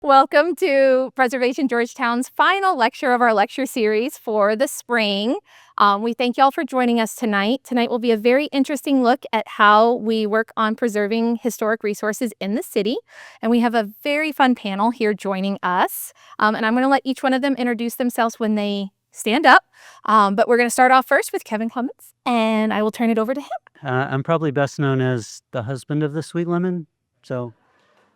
Welcome to Preservation Georgetown's final lecture of our lecture series for the spring. We thank y'all for joining us tonight. Tonight will be a very interesting look at how we work on preserving historic resources in the city. And we have a very fun panel here joining us. And I'm going to let each one of them introduce themselves when they stand up. But we're going to start off first with Kevin Cummins, and I will turn it over to him. I'm probably best known as the husband of the sweet lemon. So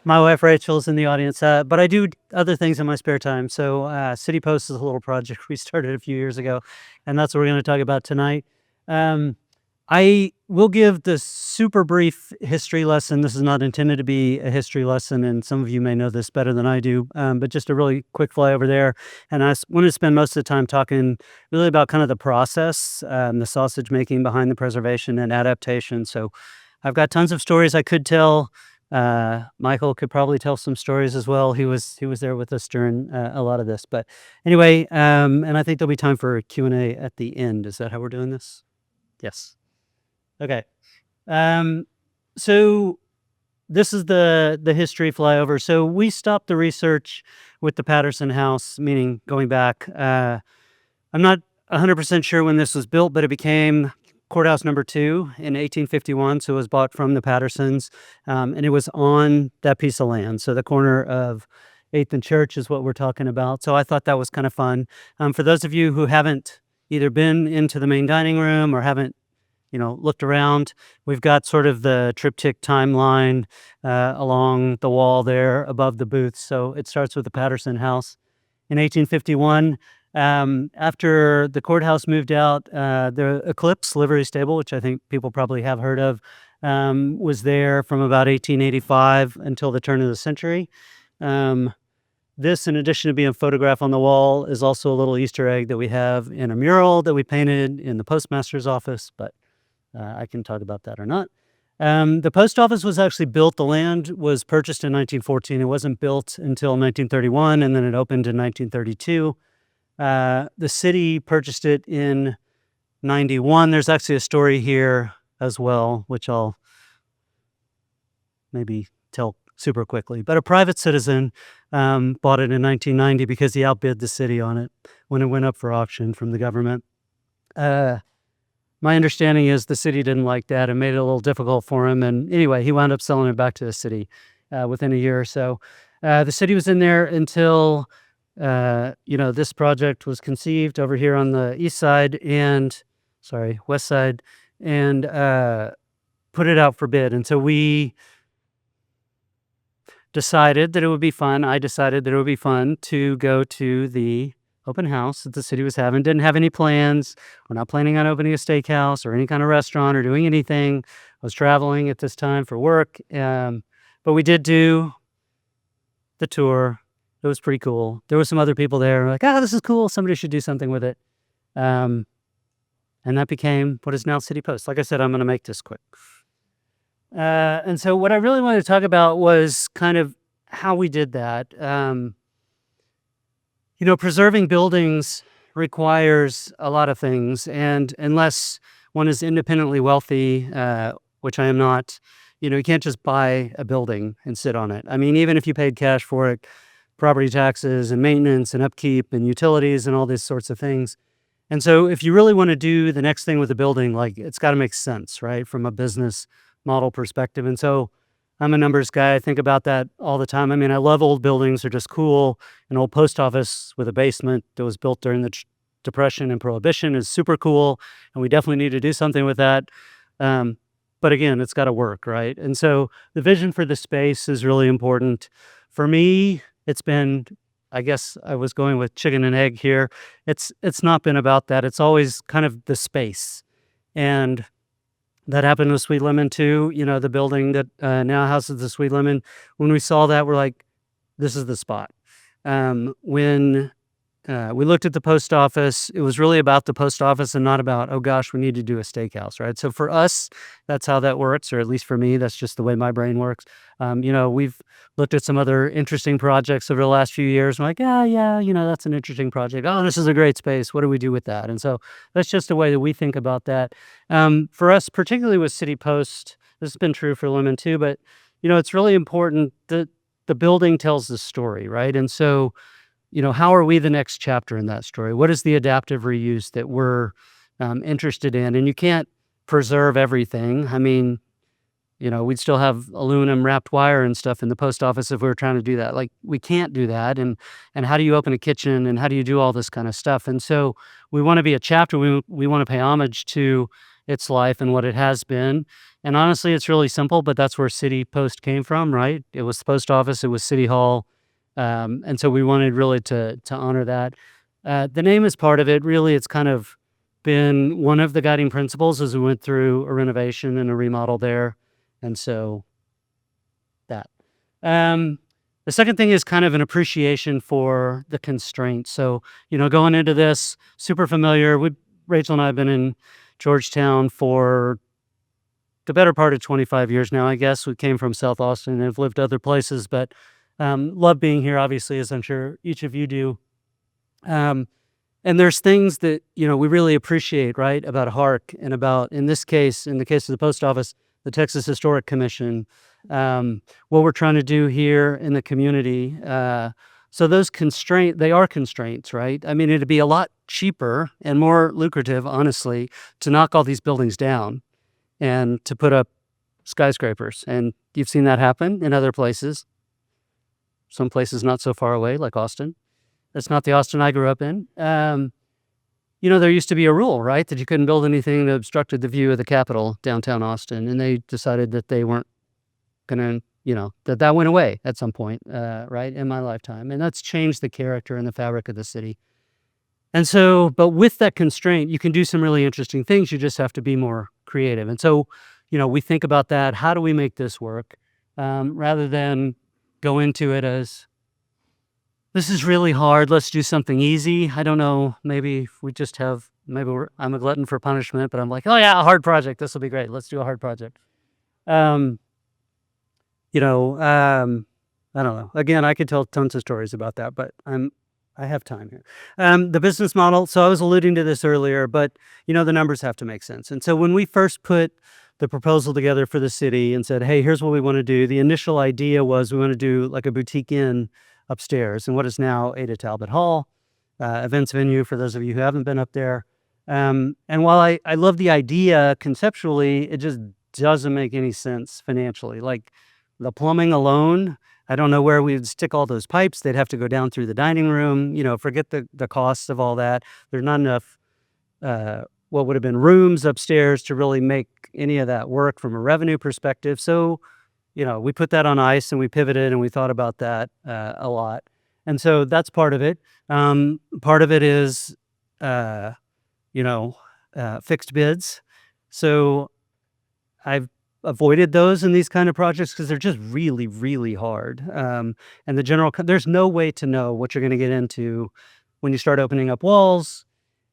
my wife Rachel's in the audience, but I do other things in my spare time. So City Post is a little project we started a few years ago, and that's what we're going to talk about tonight. I will give the super brief history lesson. This is not intended to be a history lesson, and some of you may know this better than I do, but just a really quick flyover there. And I wanted to spend most of the time talking really about kind of the process, the sausage making behind the preservation and adaptation. So I've got tons of stories I could tell. Michael could probably tell some stories as well. He was there with us during a lot of this. But anyway, and I think there'll be time for Q&A at the end. Is that how we're doing this? Yes. Okay. So this is the history flyover. So we stopped the research with the Patterson House, meaning going back. I'm not 100% sure when this was built, but it became Courthouse number 2 in 1851. So it was bought from the Pattersons, and it was on that piece of land. So the corner of 8th and Church is what we're talking about. So I thought that was kind of fun. For those of you who haven't either been into the main dining room or haven't looked around, we've got sort of the triptych timeline along the wall there above the booths. So it starts with the Patterson House in 1851. After the courthouse moved out, the Eclipse livery stable, which I think people probably have heard of, was there from about 1885 until the turn of the century. This, in addition to being a photograph on the wall, is also a little Easter egg that we have in a mural that we painted in the postmaster's office, but I can talk about that or not. The post office was actually built. The land was purchased in 1914. It wasn't built until 1931, and then it opened in 1932. The city purchased it in 91. There's actually a story here as well, which I'll maybe tell super quickly. But a private citizen bought it in 1990 because he outbid the city on it when it went up for auction from the government. My understanding is the city didn't like that and made it a little difficult for him. And anyway, he wound up selling it back to the city within a year or so. The city was in there until this project was conceived over here on the west side, and put it out for bid. And so we decided that it would be fun. I decided that it would be fun to go to the open house that the city was having. Didn't have any plans. We're not planning on opening a steakhouse or any kind of restaurant or doing anything. I was traveling at this time for work. But we did do the tour. It was pretty cool. There were some other people there like, this is cool. Somebody should do something with it. And that became what is now City Post. Like I said, I'm going to make this quick. And so what I really wanted to talk about was kind of how we did that. Preserving buildings requires a lot of things. And unless one is independently wealthy, which I am not, you can't just buy a building and sit on it. I mean, even if you paid cash for it, property taxes and maintenance and upkeep and utilities and all these sorts of things. And so if you really want to do the next thing with the building, like it's got to make sense, right? From a business model perspective. And so I'm a numbers guy. I think about that all the time. I mean, I love old buildings. They're just cool. An old post office with a basement that was built during the Depression and Prohibition is super cool. And we definitely need to do something with that. But again, it's got to work, right? And so the vision for the space is really important. For me, it's been, I guess I was going with chicken and egg here. It's not been about that. It's always kind of the space. And that happened with Sweet Lemon too. The building that now houses the Sweet Lemon. When we saw that, we're like, this is the spot. When we looked at the post office, it was really about the post office and not about, oh gosh, we need to do a steakhouse, right? So for us, that's how that works, or at least for me, that's just the way my brain works. We've looked at some other interesting projects over the last few years. I'm like, that's an interesting project. Oh, this is a great space. What do we do with that? And so that's just the way that we think about that. For us, particularly with City Post, this has been true for Lemon too, but it's really important that the building tells the story, right? And so, how are we the next chapter in that story? What is the adaptive reuse that we're interested in? And you can't preserve everything. I mean, we'd still have aluminum wrapped wire and stuff in the post office if we were trying to do that. Like, we can't do that. And how do you open a kitchen and how do you do all this kind of stuff? And so we want to be a chapter. We want to pay homage to its life and what it has been. And honestly, it's really simple, but that's where City Post came from, right? It was the post office, it was City Hall. And so we wanted really to honor that. The name is part of it. Really, it's kind of been one of the guiding principles as we went through a renovation and a remodel there. And so that. The second thing is kind of an appreciation for the constraints. So, going into this, super familiar. Rachel and I have been in Georgetown for the better part of 25 years now, I guess. We came from South Austin and have lived other places, but love being here, obviously, as I'm sure each of you do. And there's things that, we really appreciate, right, about HARC and about, in this case, in the case of the post office, the Texas Historic Commission, what we're trying to do here in the community. So those constraints, they are constraints, right? I mean, it'd be a lot cheaper and more lucrative, honestly, to knock all these buildings down and to put up skyscrapers. And you've seen that happen in other places. Some places not so far away, like Austin. That's not the Austin I grew up in. There used to be a rule, right, that you couldn't build anything that obstructed the view of the Capitol, downtown Austin, and they decided that they weren't going to, that went away at some point, right, in my lifetime, and that's changed the character and the fabric of the city. And so, but with that constraint, you can do some really interesting things. You just have to be more creative. And so, we think about that. How do we make this work, rather than go into it as, this is really hard, let's do something easy. I don't know, maybe we just have, I'm a glutton for punishment, but I'm like, oh yeah, a hard project, this will be great, let's do a hard project. I don't know. Again, I could tell tons of stories about that, but I have time here. The business model, so I was alluding to this earlier, but the numbers have to make sense. And so when we first put the proposal together for the city and said, hey, here's what we want to do, the initial idea was we want to do like a boutique inn upstairs in what is now Ada Talbot Hall, events venue for those of you who haven't been up there. And while I love the idea conceptually, it just doesn't make any sense financially. Like the plumbing alone, I don't know where we'd stick all those pipes. They'd have to go down through the dining room, forget the costs of all that. There's not enough what would have been rooms upstairs to really make any of that work from a revenue perspective. So we put that on ice and we pivoted and we thought about that a lot. And so that's part of it. Part of it is, fixed bids. So I've avoided those in these kind of projects because they're just really, really hard. And there's no way to know what you're going to get into when you start opening up walls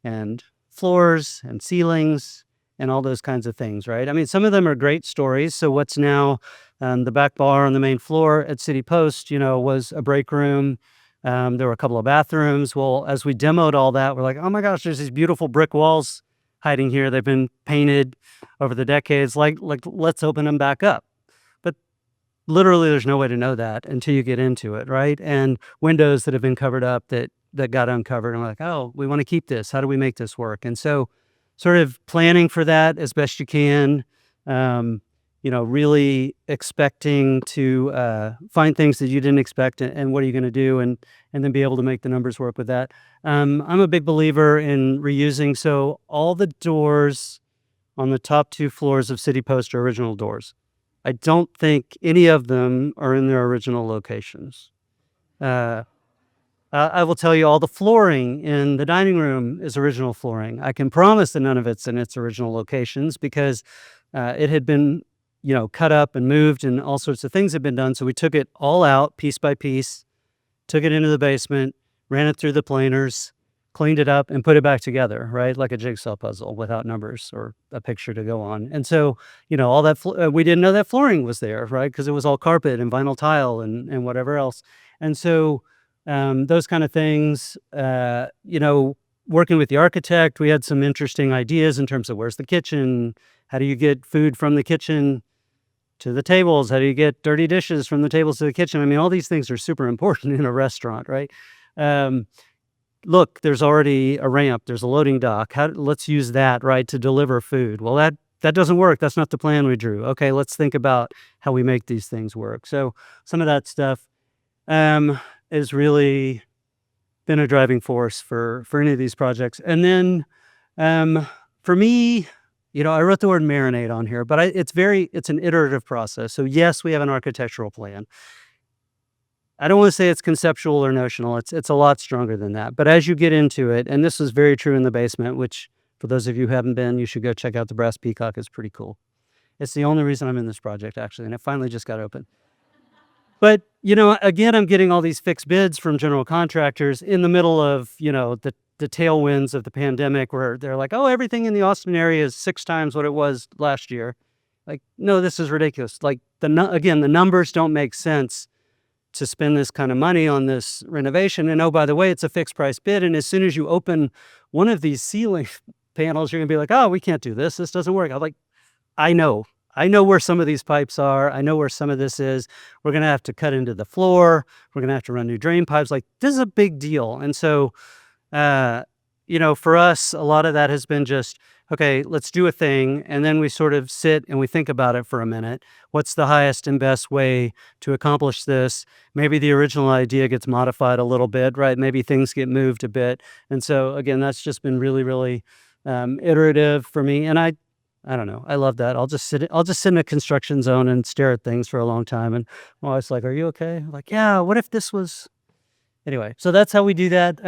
and floors and ceilings and all those kinds of things, right? I mean, some of them are great stories. So what's now the back bar on the main floor at City Post, was a break room. There were a couple of bathrooms. Well, as we demoed all that, we're like, oh my gosh, there's these beautiful brick walls hiding here. They've been painted over the decades. Like let's open them back up. But literally, there's no way to know that until you get into it, right? And windows that have been covered up that got uncovered. And we're like, oh, we want to keep this. How do we make this work? And so sort of planning for that as best you can, really expecting to find things that you didn't expect and what are you going to do and then be able to make the numbers work with that. I'm a big believer in reusing. So all the doors on the top 2 floors of City Post are original doors. I don't think any of them are in their original locations. I will tell you all the flooring in the dining room is original flooring. I can promise that none of it's in its original locations because it had been, cut up and moved and all sorts of things had been done. So we took it all out piece by piece, took it into the basement, ran it through the planers, cleaned it up and put it back together, right? Like a jigsaw puzzle without numbers or a picture to go on. And so, all that, we didn't know that flooring was there, right? Because it was all carpet and vinyl tile and whatever else. And so, those kind of things, working with the architect, we had some interesting ideas in terms of where's the kitchen, how do you get food from the kitchen to the tables? How do you get dirty dishes from the tables to the kitchen? I mean, all these things are super important in a restaurant, right? Look, there's already a ramp, there's a loading dock. Let's use that, right, to deliver food. Well, that doesn't work. That's not the plan we drew. Okay, let's think about how we make these things work. So some of that stuff has really been a driving force for any of these projects. And then for me, I wrote the word marinate on here, but it's an iterative process. So yes, we have an architectural plan. I don't want to say it's conceptual or notional. It's a lot stronger than that. But as you get into it, and this is very true in the basement, which for those of you who haven't been, you should go check out the Brass Peacock. It's pretty cool. It's the only reason I'm in this project, actually, and it finally just got open. But, again, I'm getting all these fixed bids from general contractors in the middle of, the tailwinds of the pandemic, where they're like, oh, everything in the Austin area is 6 times what it was last year. Like, no, this is ridiculous. Like, the numbers don't make sense to spend this kind of money on this renovation. And oh, by the way, it's a fixed price bid. And as soon as you open one of these ceiling panels, you're gonna be like, oh, we can't do this. This doesn't work. I'm like, I know where some of these pipes are. I know where some of this is. We're gonna have to cut into the floor. We're gonna have to run new drain pipes. Like, this is a big deal. And so, for us, a lot of that has been just, okay, let's do a thing. And then we sort of sit and we think about it for a minute. What's the highest and best way to accomplish this? Maybe the original idea gets modified a little bit, right? Maybe things get moved a bit. And so, again, that's just been really, really iterative for me. And I don't know. I love that. I'll just sit in a construction zone and stare at things for a long time. And my wife's like, are you okay? I'm like, yeah, what if this was... Anyway, so that's how we do that.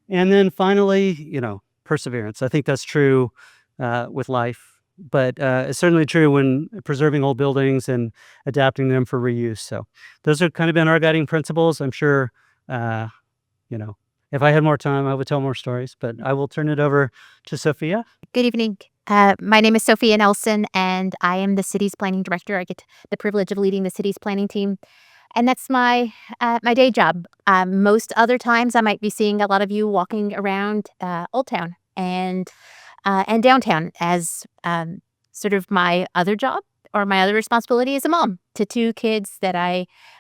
And then finally, perseverance. I think that's true with life, but it's certainly true when preserving old buildings and adapting them for reuse. So those have kind of been our guiding principles. I'm sure, if I had more time, I would tell more stories, but I will turn it over to Sophia. Good evening. My name is Sophia Nelson, and I am the city's planning director. I get the privilege of leading the city's planning team, and that's my day job. Most other times, I might be seeing a lot of you walking around Old Town and downtown as sort of my other job or my other responsibility as a mom to 2 kids that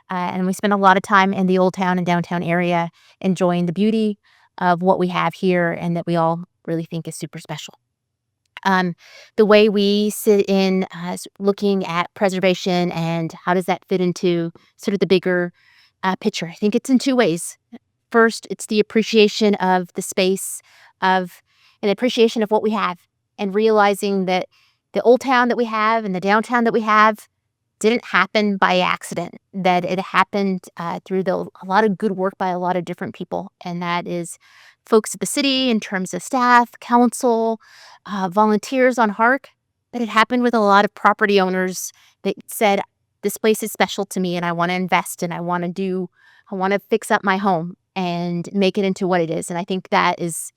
and we spend a lot of time in the Old Town and downtown area enjoying the beauty of what we have here and that we all really think is super special. The way we sit in looking at preservation and how does that fit into sort of the bigger picture, I think it's in 2 ways. First, it's the appreciation of the space and the appreciation of what we have, and realizing that the Old Town that we have and the downtown that we have didn't happen by accident, that it happened through a lot of good work by a lot of different people. And that is folks at the city in terms of staff, council, volunteers on HARC, but it happened with a lot of property owners that said, this place is special to me and I want to invest and I want to fix up my home and make it into what it is. And I think that is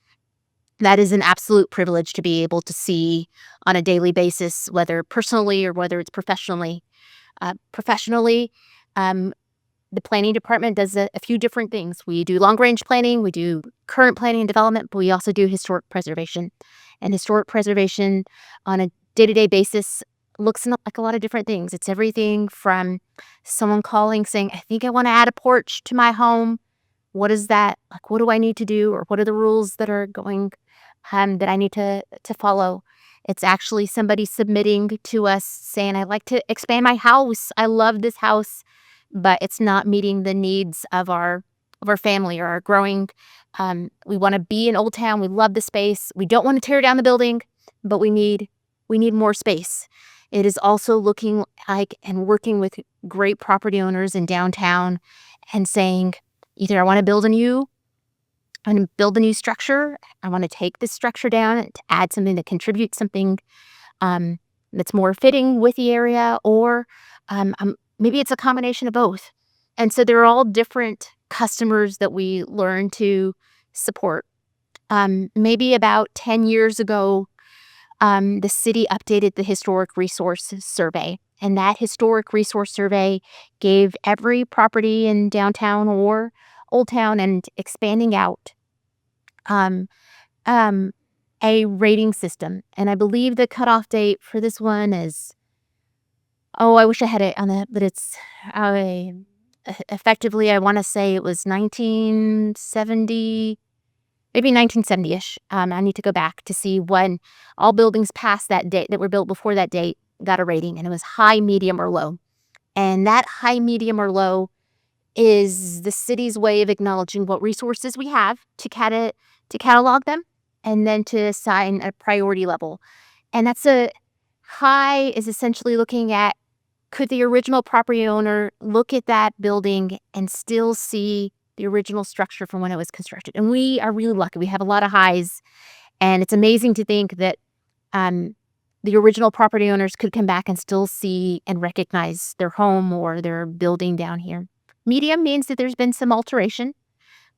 an absolute privilege to be able to see on a daily basis, whether personally or whether it's professionally. Professionally, the planning department does a few different things. We do long-range planning, we do current planning and development, but we also do historic preservation. And historic preservation on a day-to-day basis looks like a lot of different things. It's everything from someone calling saying, I think I want to add a porch to my home. What is that? Like, what do I need to do? Or what are the rules that are going that I need to follow? It's actually somebody submitting to us saying, I'd like to expand my house. I love this house, but it's not meeting the needs of our family or our growing. We want to be in Old Town. We love the space. We don't want to tear down the building, but we need more space. It is also looking like and working with great property owners in downtown and saying, either I want to build a new structure. I want to take this structure down and to add something that contributes something that's more fitting with the area, or maybe it's a combination of both. And so they're all different customers that we learn to support. Maybe about 10 years ago, the city updated the Historic Resources Survey. And that Historic Resource Survey gave every property in downtown or Old Town and expanding out a rating system. And I believe the cutoff date for this one is Oh, I wish I had it on that, but it's effectively, I want to say it was 1970, maybe 1970-ish. I need to go back to see when all buildings past that date that were built before that date got a rating, and it was high, medium, or low. And that high, medium, or low is the city's way of acknowledging what resources we have to catalog them, and then to assign a priority level. And that's a high is essentially looking at, could the original property owner look at that building and still see the original structure from when it was constructed? And we are really lucky. We have a lot of highs, and it's amazing to think that the original property owners could come back and still see and recognize their home or their building down here. Medium means that there's been some alteration,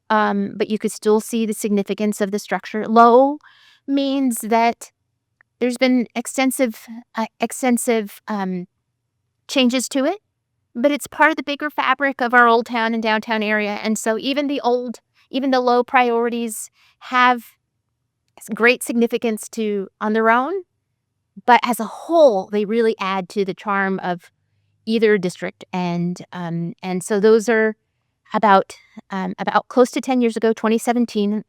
but you could still see the significance of the structure. Low means that there's been extensive changes to it, but it's part of the bigger fabric of our old town and downtown area. And so even the low priorities have great significance on their own, but as a whole, they really add to the charm of either district. And so those are about close to 10 years ago, 2017,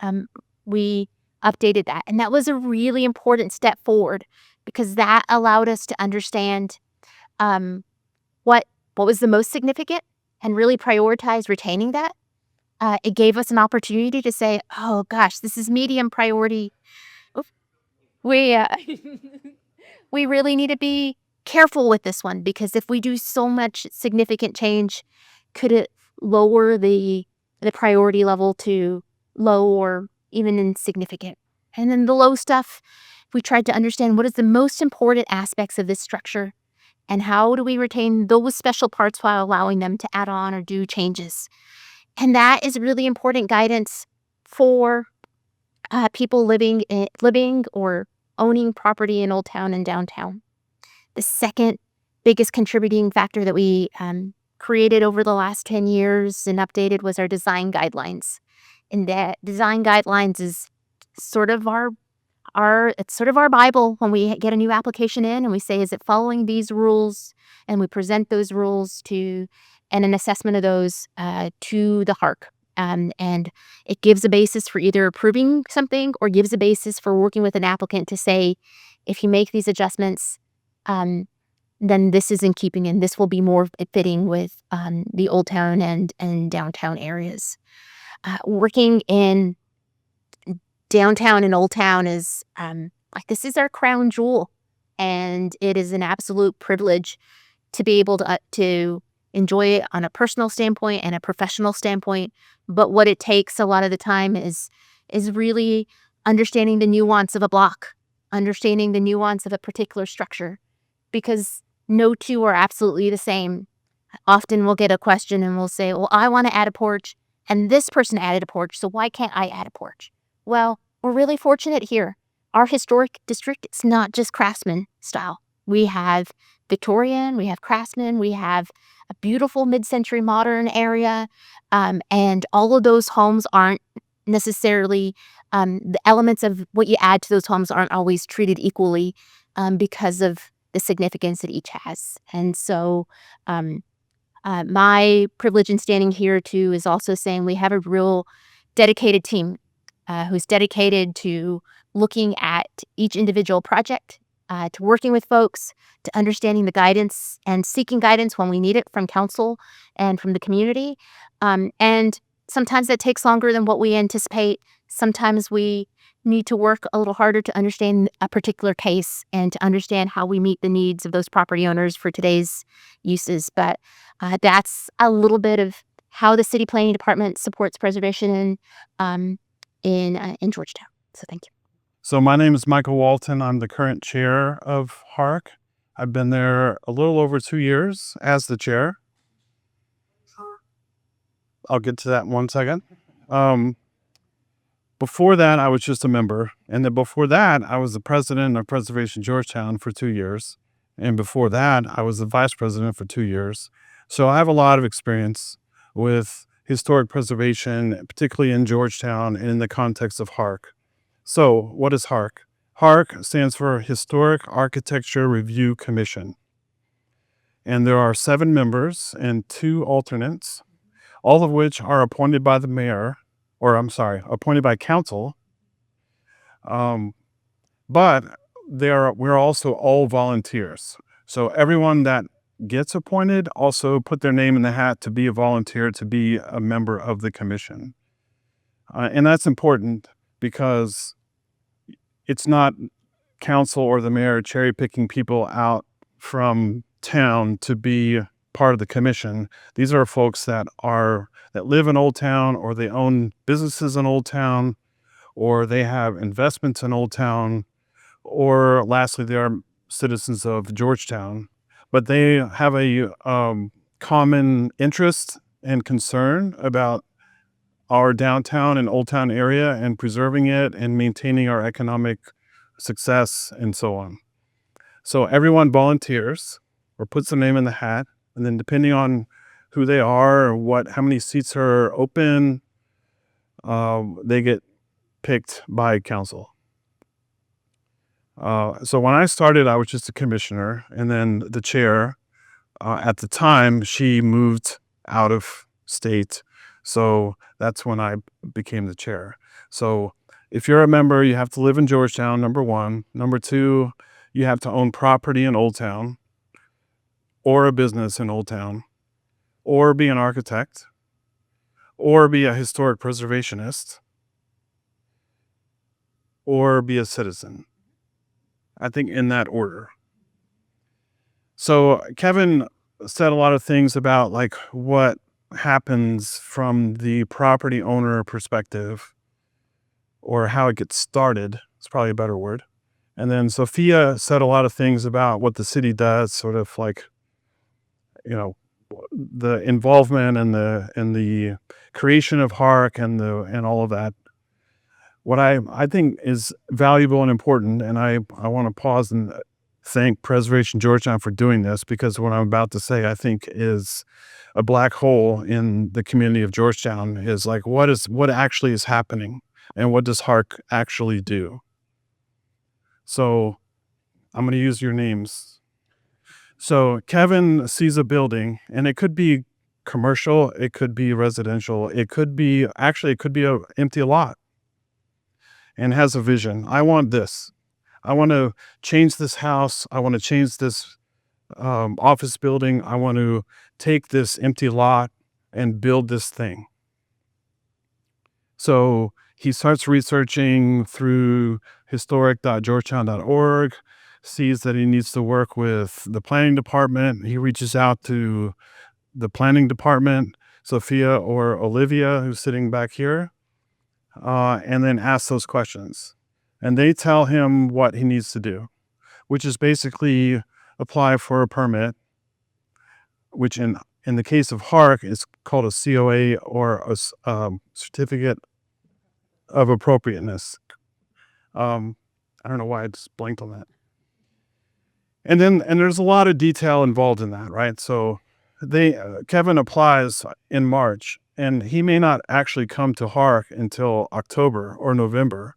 we updated that. And that was a really important step forward, because that allowed us to understand what was the most significant and really prioritize retaining that. It gave us an opportunity to say, oh gosh, this is medium priority. Oof. We we really need to be careful with this one, because if we do so much significant change, could it lower the priority level to low or even insignificant? And then the low stuff, we tried to understand what is the most important aspects of this structure, and how do we retain those special parts while allowing them to add on or do changes. And that is really important guidance for people living or owning property in Old Town and downtown. The second biggest contributing factor that we created over the last 10 years and updated was our design guidelines. And that design guidelines is sort of our Bible when we get a new application in and we say, is it following these rules? And we present those rules and an assessment of those to the HARC. And it gives a basis for either approving something or gives a basis for working with an applicant to say, if you make these adjustments, then this is in keeping, and this will be more fitting with the Old Town and downtown areas. Working in downtown and Old Town is this is our crown jewel, and it is an absolute privilege to be able to enjoy it on a personal standpoint and a professional standpoint. But what it takes a lot of the time is really understanding the nuance of a block, understanding the nuance of a particular structure, because no two are absolutely the same. Often we'll get a question and we'll say, well, I want to add a porch, and this person added a porch, so why can't I add a porch? Well, we're really fortunate here. Our historic district, it's not just craftsman style. We have Victorian, we have craftsman, we have a beautiful mid-century modern area, and all of those homes aren't necessarily, the elements of what you add to those homes aren't always treated equally because of the significance that each has. And so my privilege in standing here too is also saying we have a real dedicated team who's dedicated to looking at each individual project, to working with folks, to understanding the guidance and seeking guidance when we need it from council and from the community. And sometimes that takes longer than what we anticipate. Sometimes we need to work a little harder to understand a particular case and to understand how we meet the needs of those property owners for today's uses. But that's a little bit of how the city planning department supports preservation in Georgetown. So thank you. So my name is Michael Walton. I'm the current chair of HARC. I've been there a little over 2 years as the chair. I'll get to that in 1 second. Before that, I was just a member. And then before that, I was the president of Preservation Georgetown for 2 years. And before that, I was the vice president for 2 years. So I have a lot of experience with historic preservation, particularly in Georgetown and in the context of HARC. So what is HARC? HARC stands for Historic Architecture Review Commission. And there are 7 members and 2 alternates, all of which are appointed by the mayor, or I'm sorry, appointed by council. But we're also all volunteers. So everyone that gets appointed also put their name in the hat to be a volunteer, to be a member of the commission. And that's important because it's not council or the mayor cherry picking people out from town to be part of the commission. These are folks that live in Old Town, or they own businesses in Old Town, or they have investments in Old Town, or lastly, they are citizens of Georgetown. But they have a common interest and concern about our downtown and Old Town area and preserving it and maintaining our economic success and so on. So everyone volunteers or puts their name in the hat, and then depending on who they are or how many seats are open, they get picked by council. So when I started, I was just a commissioner, and then the chair, at the time, she moved out of state. So that's when I became the chair. So if you're a member, you have to live in Georgetown, number 1. Number 2, you have to own property in Old Town, or a business in Old Town, or be an architect, or be a historic preservationist, or be a citizen. I think in that order. So Kevin said a lot of things about like what happens from the property owner perspective, or how it gets started. It's probably a better word. And then Sophia said a lot of things about what the city does, sort of like, the involvement and the creation of HARC and all of that. What I think is valuable and important, and I want to pause and thank Preservation Georgetown for doing this, because what I'm about to say, I think, is a black hole in the community of Georgetown, is like, what actually is happening, and what does HARC actually do? So I'm going to use your names. So Kevin sees a building, and it could be commercial, it could be residential, it could be an empty lot, and has a vision. I want this. I want to change this house. I want to change this office building. I want to take this empty lot and build this thing. So he starts researching through historic.georgetown.org, sees that he needs to work with the planning department. He reaches out to the planning department, Sophia or Olivia, who's sitting back here, and then asks those questions. And they tell him what he needs to do, which is basically apply for a permit, which in the case of HARC is called a COA, or a certificate of appropriateness. I don't know why I just blanked on that. And there's a lot of detail involved in that, right? So Kevin applies in March, and he may not actually come to HARC until October or November,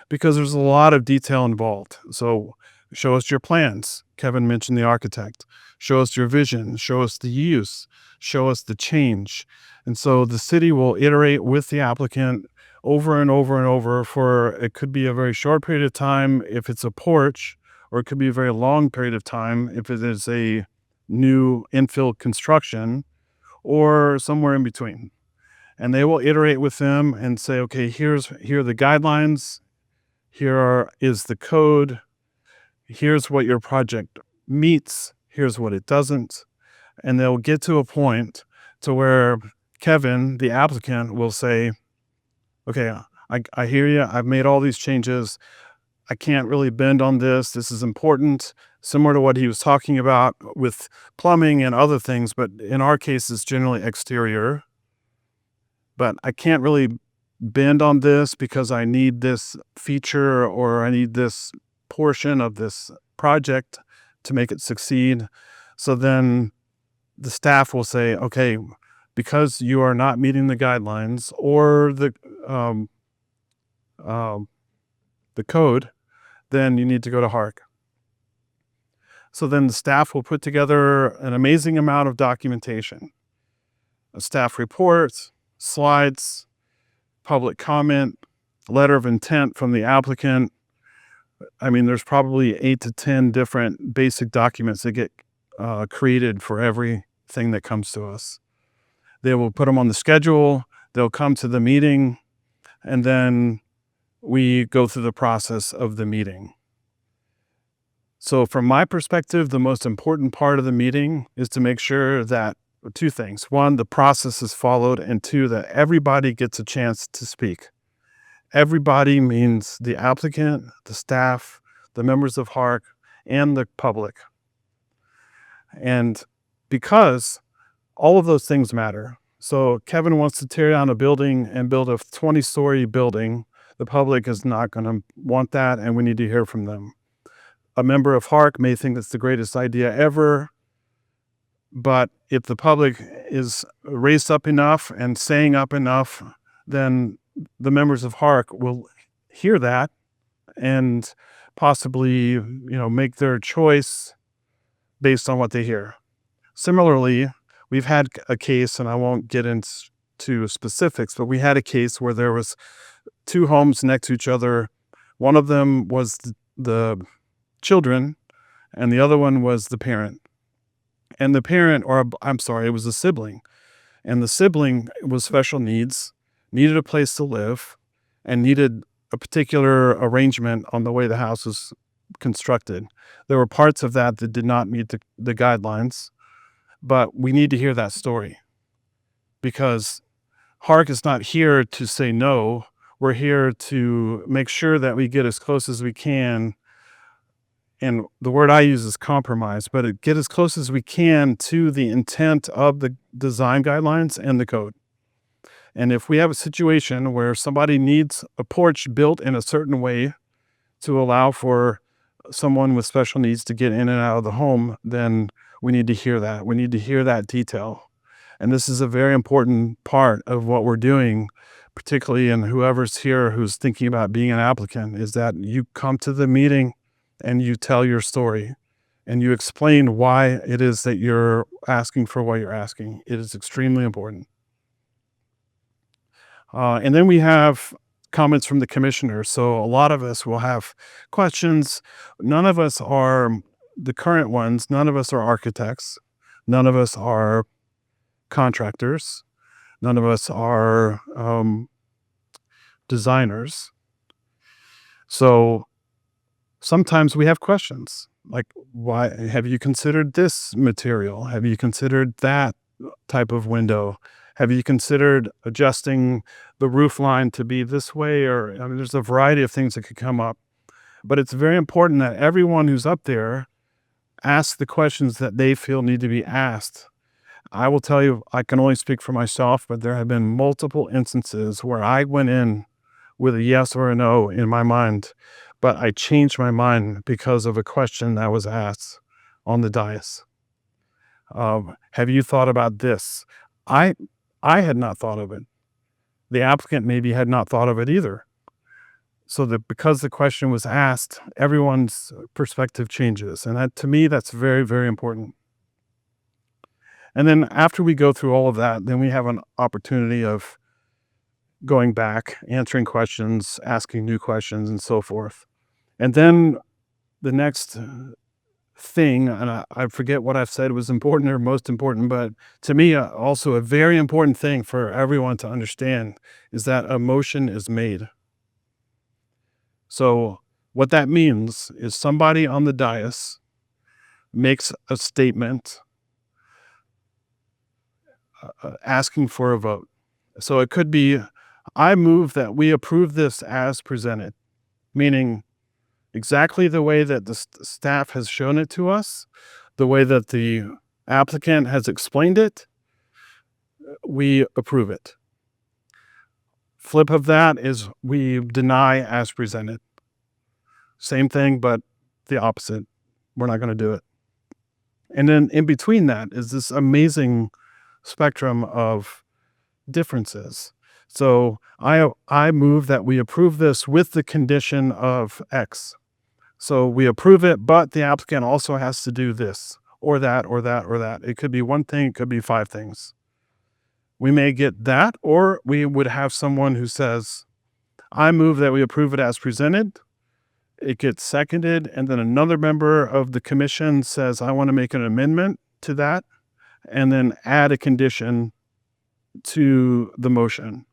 because there's a lot of detail involved. So show us your plans. Kevin mentioned the architect. Show us your vision. Show us the use. Show us the change. And so the city will iterate with the applicant over and over and over for, it could be a very short period of time if it's a porch, or it could be a very long period of time if it is a new infill construction, or somewhere in between. And they will iterate with them and say, okay, here are the guidelines. Here is the code. Here's what your project meets. Here's what it doesn't. And they'll get to a point to where Kevin, the applicant, will say, okay, I hear you. I've made all these changes. I can't really bend on this. This is important, similar to what he was talking about with plumbing and other things. But in our case, it's generally exterior. But I can't really bend on this because I need this feature, or I need this portion of this project to make it succeed. So then the staff will say, okay, because you are not meeting the guidelines or the code, then you need to go to HARC. So then the staff will put together an amazing amount of documentation, a staff report, slides, public comment, letter of intent from the applicant. I mean, there's probably 8 to 10 different basic documents that get created for everything that comes to us. They will put them on the schedule, they'll come to the meeting, and then we go through the process of the meeting. So from my perspective, the most important part of the meeting is to make sure that 2 things. 1, the process is followed, and 2, that everybody gets a chance to speak. Everybody means the applicant, the staff, the members of HARC, and the public. And because all of those things matter. So Kevin wants to tear down a building and build a 20-story building. The public is not going to want that, and we need to hear from them. A member of HARC may think it's the greatest idea ever, but if the public is raised up enough and saying up enough, then the members of HARC will hear that and possibly, make their choice based on what they hear. Similarly, we've had a case, and I won't get into specifics, but we had a case where there was 2 homes next to each other. One of them was the children, and the other one was the parent. And the parent, it was a sibling. And the sibling was special needs, needed a place to live, and needed a particular arrangement on the way the house was constructed. There were parts of that that did not meet the guidelines, but we need to hear that story, because HARC is not here to say no. We're here to make sure that we get as close as we can, and the word I use is compromise, but get as close as we can to the intent of the design guidelines and the code. And if we have a situation where somebody needs a porch built in a certain way to allow for someone with special needs to get in and out of the home, then we need to hear that. We need to hear that detail. And this is a very important part of what we're doing, particularly in whoever's here who's thinking about being an applicant, is that you come to the meeting and you tell your story and you explain why it is that you're asking for what you're asking. It is extremely important. And then we have comments from the commissioners. So a lot of us will have questions. None of us are the current ones. None of us are architects. None of us are contractors. None of us are designers. So sometimes we have questions like, why have you considered this material? Have you considered that type of window? Have you considered adjusting the roof line to be this way? There's a variety of things that could come up. But it's very important that everyone who's up there asks the questions that they feel need to be asked. I will tell you, I can only speak for myself, but there have been multiple instances where I went in with a yes or a no in my mind, but I changed my mind because of a question that was asked on the dais. Have you thought about this? I had not thought of it. The applicant maybe had not thought of it either. So that because the question was asked, everyone's perspective changes. And that, to me, that's very, very important. And then after we go through all of that, then we have an opportunity of going back, answering questions, asking new questions, and so forth. And then the next thing, and I forget what I've said was important or most important, but to me, also a very important thing for everyone to understand is that a motion is made. So what that means is somebody on the dais makes a statement asking for a vote. So it could be, I move that we approve this as presented, meaning exactly the way that the staff has shown it to us, the way that the applicant has explained it, we approve it. Flip of that is we deny as presented. Same thing, but the opposite. We're not going to do it. And then in between that is this amazing spectrum of differences. So I move that we approve this with the condition of X. So we approve it, but the applicant also has to do this or that or that or that. It could be one thing, it could be 5 things. We may get that, or we would have someone who says, I move that we approve it as presented. It gets seconded, and then another member of the commission says, I want to make an amendment to that, and then add a condition to the motion.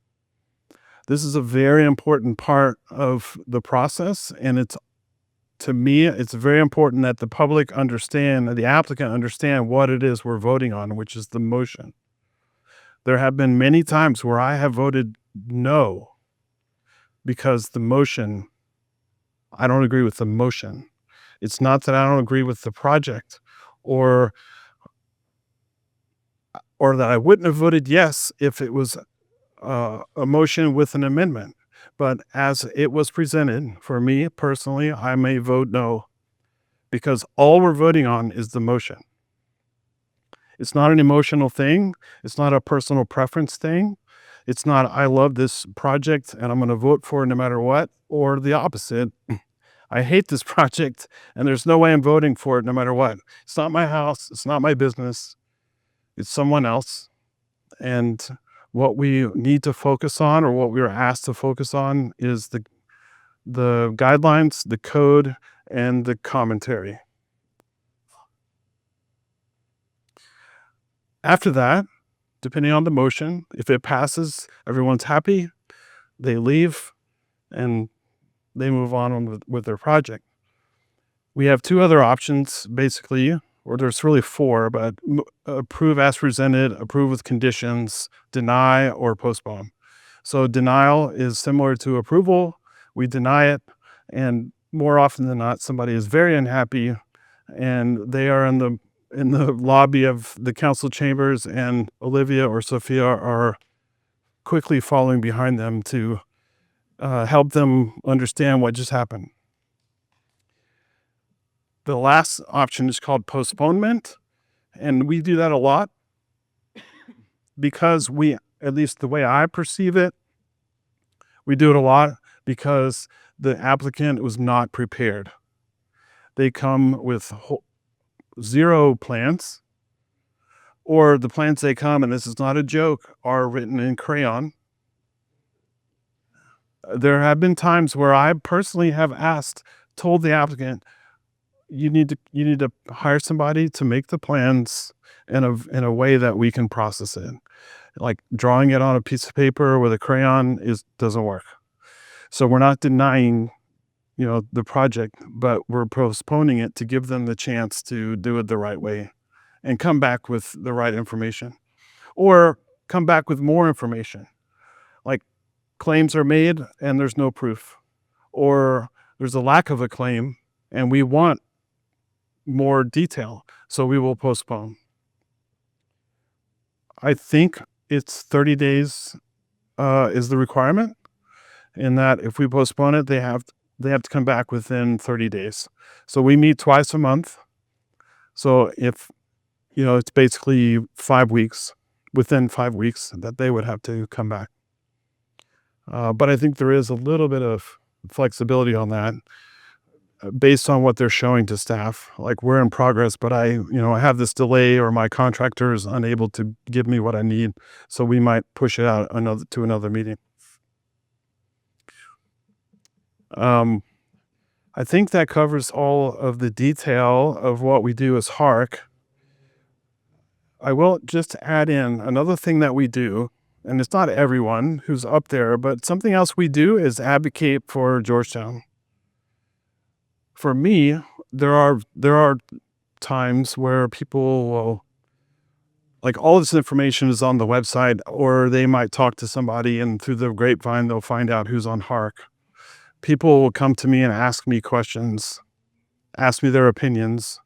This is a very important part of the process, and to me, it's very important that the public understand, that the applicant understand what it is we're voting on, which is the motion. There have been many times where I have voted no because I don't agree with the motion. It's not that I don't agree with the project or that I wouldn't have voted yes if it was a motion with an amendment. But as it was presented, for me personally, I may vote no because all we're voting on is the motion. It's not an emotional thing. It's not a personal preference thing. It's not, I love this project and I'm going to vote for it no matter what, or the opposite. I hate this project and there's no way I'm voting for it no matter what. It's not my house. It's not my business. It's someone else. And what we need to focus on, or what we were asked to focus on, is the guidelines, the code, and the commentary. After that, depending on the motion, if it passes, everyone's happy, they leave, and they move on with their project. We have 2 other options, basically, or there's really 4, but approve as presented, approve with conditions, deny, or postpone. So denial is similar to approval. We deny it, and more often than not, somebody is very unhappy, and they are in the lobby of the council chambers, and Olivia or Sophia are quickly following behind them to help them understand what just happened. The last option is called postponement, and we do that a lot because at least the way I perceive it, we do it a lot because the applicant was not prepared. They come with 0 plans, or the plans they come, and this is not a joke, are written in crayon. There have been times where I personally have told the applicant, you need to hire somebody to make the plans in a way that we can process it. Like drawing it on a piece of paper with a crayon doesn't work. So we're not denying, the project, but we're postponing it to give them the chance to do it the right way and come back with the right information, or come back with more information. Like claims are made and there's no proof, or there's a lack of a claim and we want more detail, so we will postpone. I think it's 30 days is the requirement, in that if we postpone it, they have to come back within 30 days. So we meet twice a month. So if, it's basically 5 weeks, within 5 weeks that they would have to come back. But I think there is a little bit of flexibility on that based on what they're showing to staff. Like, we're in progress, but I have this delay, or my contractor is unable to give me what I need. So we might push it out to another meeting. I think that covers all of the detail of what we do as HARC. I will just add in another thing that we do, and it's not everyone who's up there, but something else we do is advocate for Georgetown. For me, there are times where people will, like, all this information is on the website, or they might talk to somebody and through the grapevine they'll find out who's on HARC. People will come to me and ask me questions, ask me their opinions.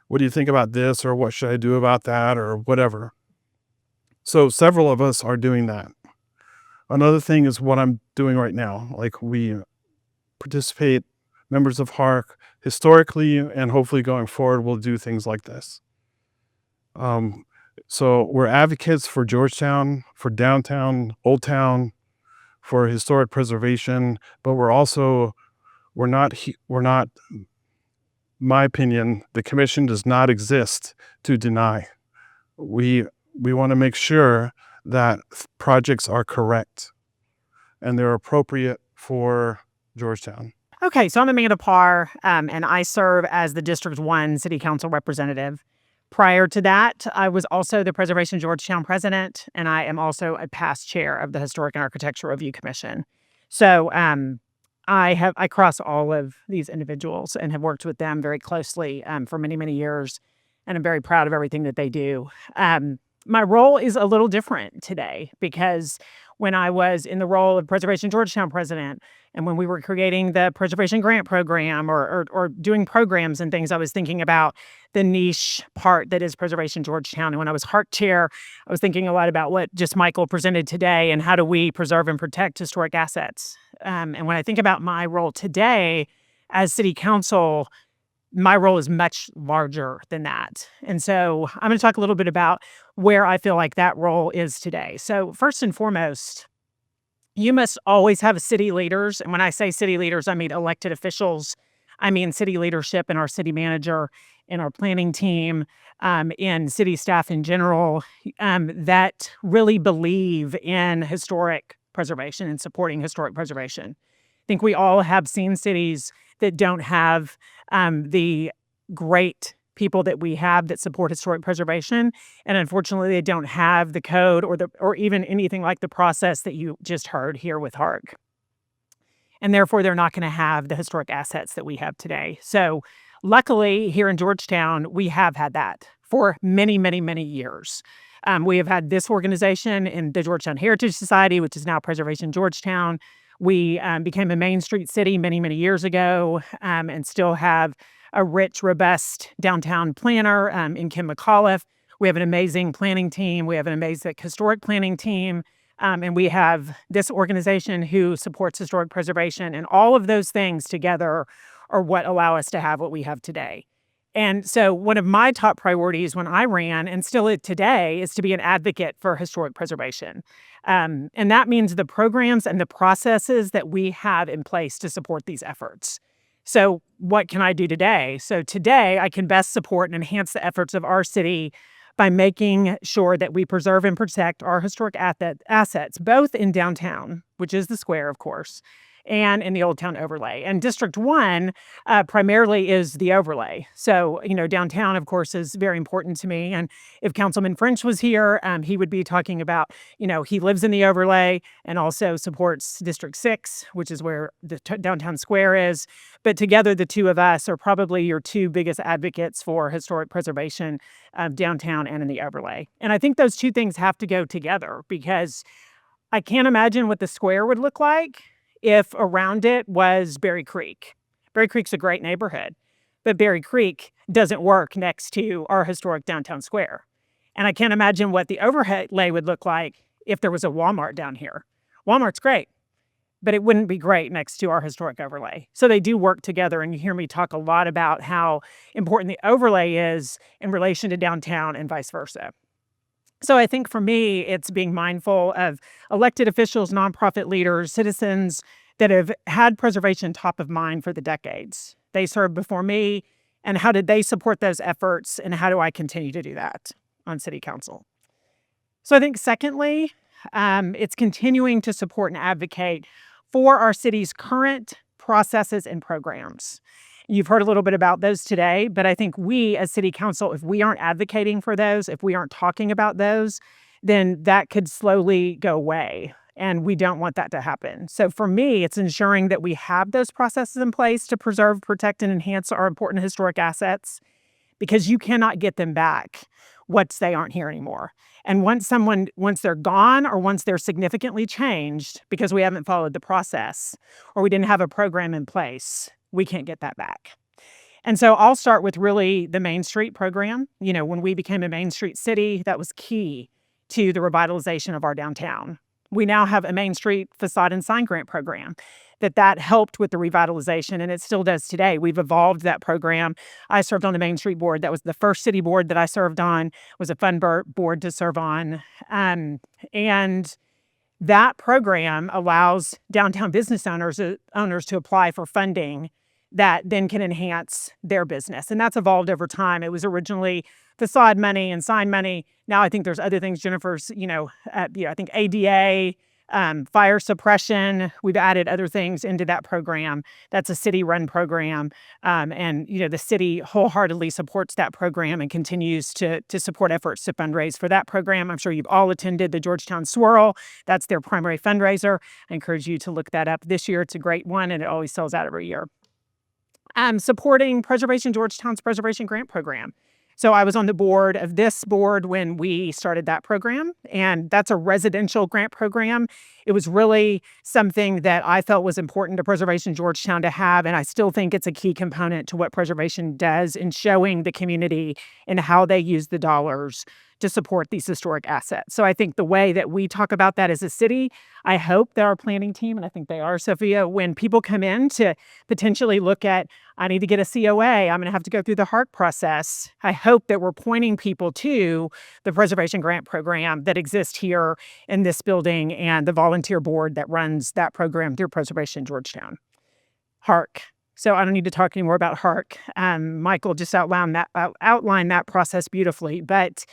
What do you think about this, or what should I do about that, or whatever. So several of us are doing that. Another thing is what I'm doing right now. Like, we participate, members of HARC, historically, and hopefully going forward, we'll do things like this. So we're advocates for Georgetown, for downtown, Old Town, for historic preservation, but we're also we're not, my opinion, the commission does not exist to deny. We want to make sure that projects are correct and they're appropriate for Georgetown. Okay, so I'm Amanda Parr, and I serve as the District 1 City Council representative. Prior to that, I was also the Preservation Georgetown president, and I am also a past chair of the Historic and Architectural Review Commission. So I cross all of these individuals and have worked with them very closely for many, many years, and I'm very proud of everything that they do. My role is a little different today because when I was in the role of Preservation Georgetown president, and when we were creating the Preservation Grant Program or doing programs and things, I was thinking about the niche part that is Preservation Georgetown. And when I was HARC chair, I was thinking a lot about what just Michael presented today and how do we preserve and protect historic assets. And when I think about my role today as city council, my role is much larger than that. And so I'm going to talk a little bit about where I feel like that role is today. So first and foremost, you must always have city leaders. And when I say city leaders, I mean elected officials. I mean city leadership and our city manager and our planning team and city staff in general that really believe in historic preservation and supporting historic preservation. I think we all have seen cities that don't have the great people that we have that support historic preservation, and unfortunately, they don't have the code or even anything like the process that you just heard here with HARC, and therefore they're not going to have the historic assets that we have today. So, luckily, here in Georgetown, we have had that for many, many, many years. We have had this organization in the Georgetown Heritage Society, which is now Preservation Georgetown. We became a Main Street city many, many years ago and still have a rich, robust downtown planner in Kim McAuliffe. We have an amazing planning team. We have an amazing historic planning team. And we have this organization who supports historic preservation. And all of those things together are what allow us to have what we have today. And so one of my top priorities when I ran, and still today, is to be an advocate for historic preservation. And that means the programs and the processes that we have in place to support these efforts. So what can I do today? So today, I can best support and enhance the efforts of our city by making sure that we preserve and protect our historic assets, both in downtown, which is the square, of course, and in the Old Town overlay. And District 1 primarily is the overlay. So, downtown, of course, is very important to me. And if Councilman French was here, he would be talking about, he lives in the overlay and also supports District 6, which is where the downtown square is. But together, the two of us are probably your two biggest advocates for historic preservation of downtown and in the overlay. And I think those two things have to go together because I can't imagine what the square would look like if around it was Berry Creek. Berry Creek's a great neighborhood, but Berry Creek doesn't work next to our historic downtown square. And I can't imagine what the overlay would look like if there was a Walmart down here. Walmart's great, but it wouldn't be great next to our historic overlay. So they do work together, and you hear me talk a lot about how important the overlay is in relation to downtown and vice versa. So I think for me, it's being mindful of elected officials, nonprofit leaders, citizens that have had preservation top of mind for the decades. They served before me, and how did they support those efforts, and how do I continue to do that on City Council? So I think secondly, it's continuing to support and advocate for our city's current processes and programs. You've heard a little bit about those today, but I think we as City Council, if we aren't advocating for those, if we aren't talking about those, then that could slowly go away. And we don't want that to happen. So for me, it's ensuring that we have those processes in place to preserve, protect, and enhance our important historic assets, because you cannot get them back once they aren't here anymore. And once they're gone or once they're significantly changed because we haven't followed the process or we didn't have a program in place, we can't get that back. And so I'll start with really the Main Street program. When we became a Main Street city, that was key to the revitalization of our downtown. We now have a Main Street facade and sign grant program that helped with the revitalization, and it still does today. We've evolved that program. I served on the Main Street board. That was the first city board that I served on. It was a fun board to serve on. And That program allows downtown business owners to apply for funding that then can enhance their business. And that's evolved over time. It was originally facade money and sign money. Now I think there's other things, Jennifer's, I think ADA, fire suppression. We've added other things into that program. That's a city-run program. And the city wholeheartedly supports that program and continues to support efforts to fundraise for that program. I'm sure you've all attended the Georgetown Swirl. That's their primary fundraiser. I encourage you to look that up this year. It's a great one, and it always sells out every year. Supporting Georgetown's Preservation Grant Program. So I was on the board of this board when we started that program, and that's a residential grant program. It was really something that I felt was important to Preservation Georgetown to have, and I still think it's a key component to what Preservation does in showing the community and how they use the dollars to support these historic assets. So I think the way that we talk about that as a city, I hope that our planning team, and I think they are, Sophia, when people come in to potentially look at, I need to get a COA, I'm going to have to go through the HARC process, I hope that we're pointing people to the Preservation Grant Program that exists here in this building and the volunteer board that runs that program through Preservation Georgetown. HARC. So I don't need to talk anymore about HARC. Michael just outlined that process beautifully, but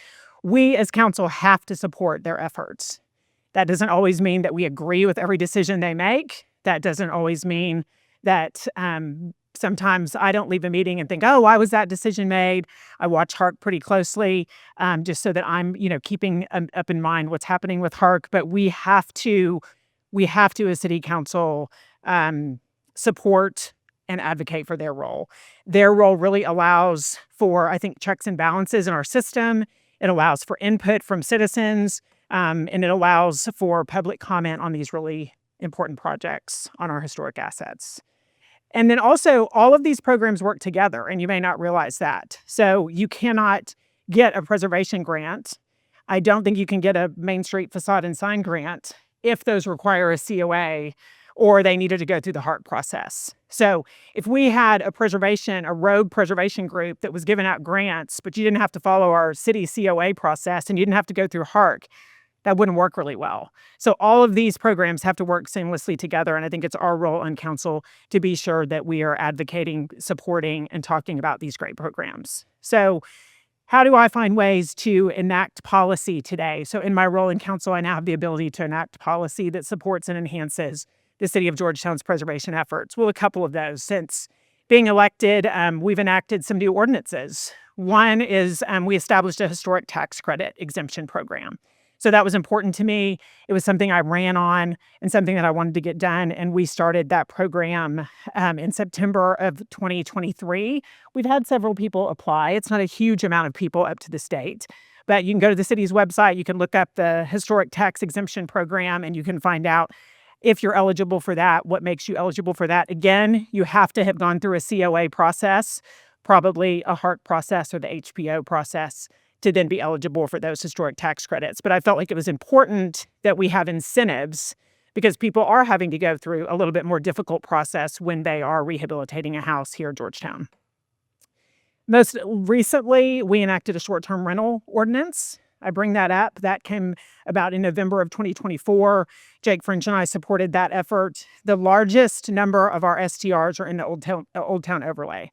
we as council have to support their efforts. That doesn't always mean that we agree with every decision they make. That doesn't always mean that sometimes I don't leave a meeting and think, oh, why was that decision made? I watch HARC pretty closely just so that I'm keeping up in mind what's happening with HARC. But we have to as city council support and advocate for their role. Their role really allows for, I think, checks and balances in our system. It allows for input from citizens, and it allows for public comment on these really important projects on our historic assets. And then also, all of these programs work together, and you may not realize that. So you cannot get a preservation grant. I don't think you can get a Main Street facade and sign grant if those require a COA or they needed to go through the HARC process. So if we had a rogue preservation group that was giving out grants, but you didn't have to follow our city COA process and you didn't have to go through HARC, that wouldn't work really well. So all of these programs have to work seamlessly together, and I think it's our role on council to be sure that we are advocating, supporting, and talking about these great programs. So how do I find ways to enact policy today? So in my role in council, I now have the ability to enact policy that supports and enhances the City of Georgetown's preservation efforts. Well, a couple of those. Since being elected, we've enacted some new ordinances. One is we established a historic tax credit exemption program. So that was important to me. It was something I ran on and something that I wanted to get done. And we started that program in September of 2023. We've had several people apply. It's not a huge amount of people up to this date. But you can go to the city's website. You can look up the historic tax exemption program, and you can find out if you're eligible for that, what makes you eligible for that. Again, you have to have gone through a COA process, probably a HARC process or the HPO process, to then be eligible for those historic tax credits. But I felt like it was important that we have incentives because people are having to go through a little bit more difficult process when they are rehabilitating a house here in Georgetown. Most recently, we enacted a short-term rental ordinance. I bring that up. That came about in November of 2024. Jake French and I supported that effort. The largest number of our STRs are in the Old Town overlay.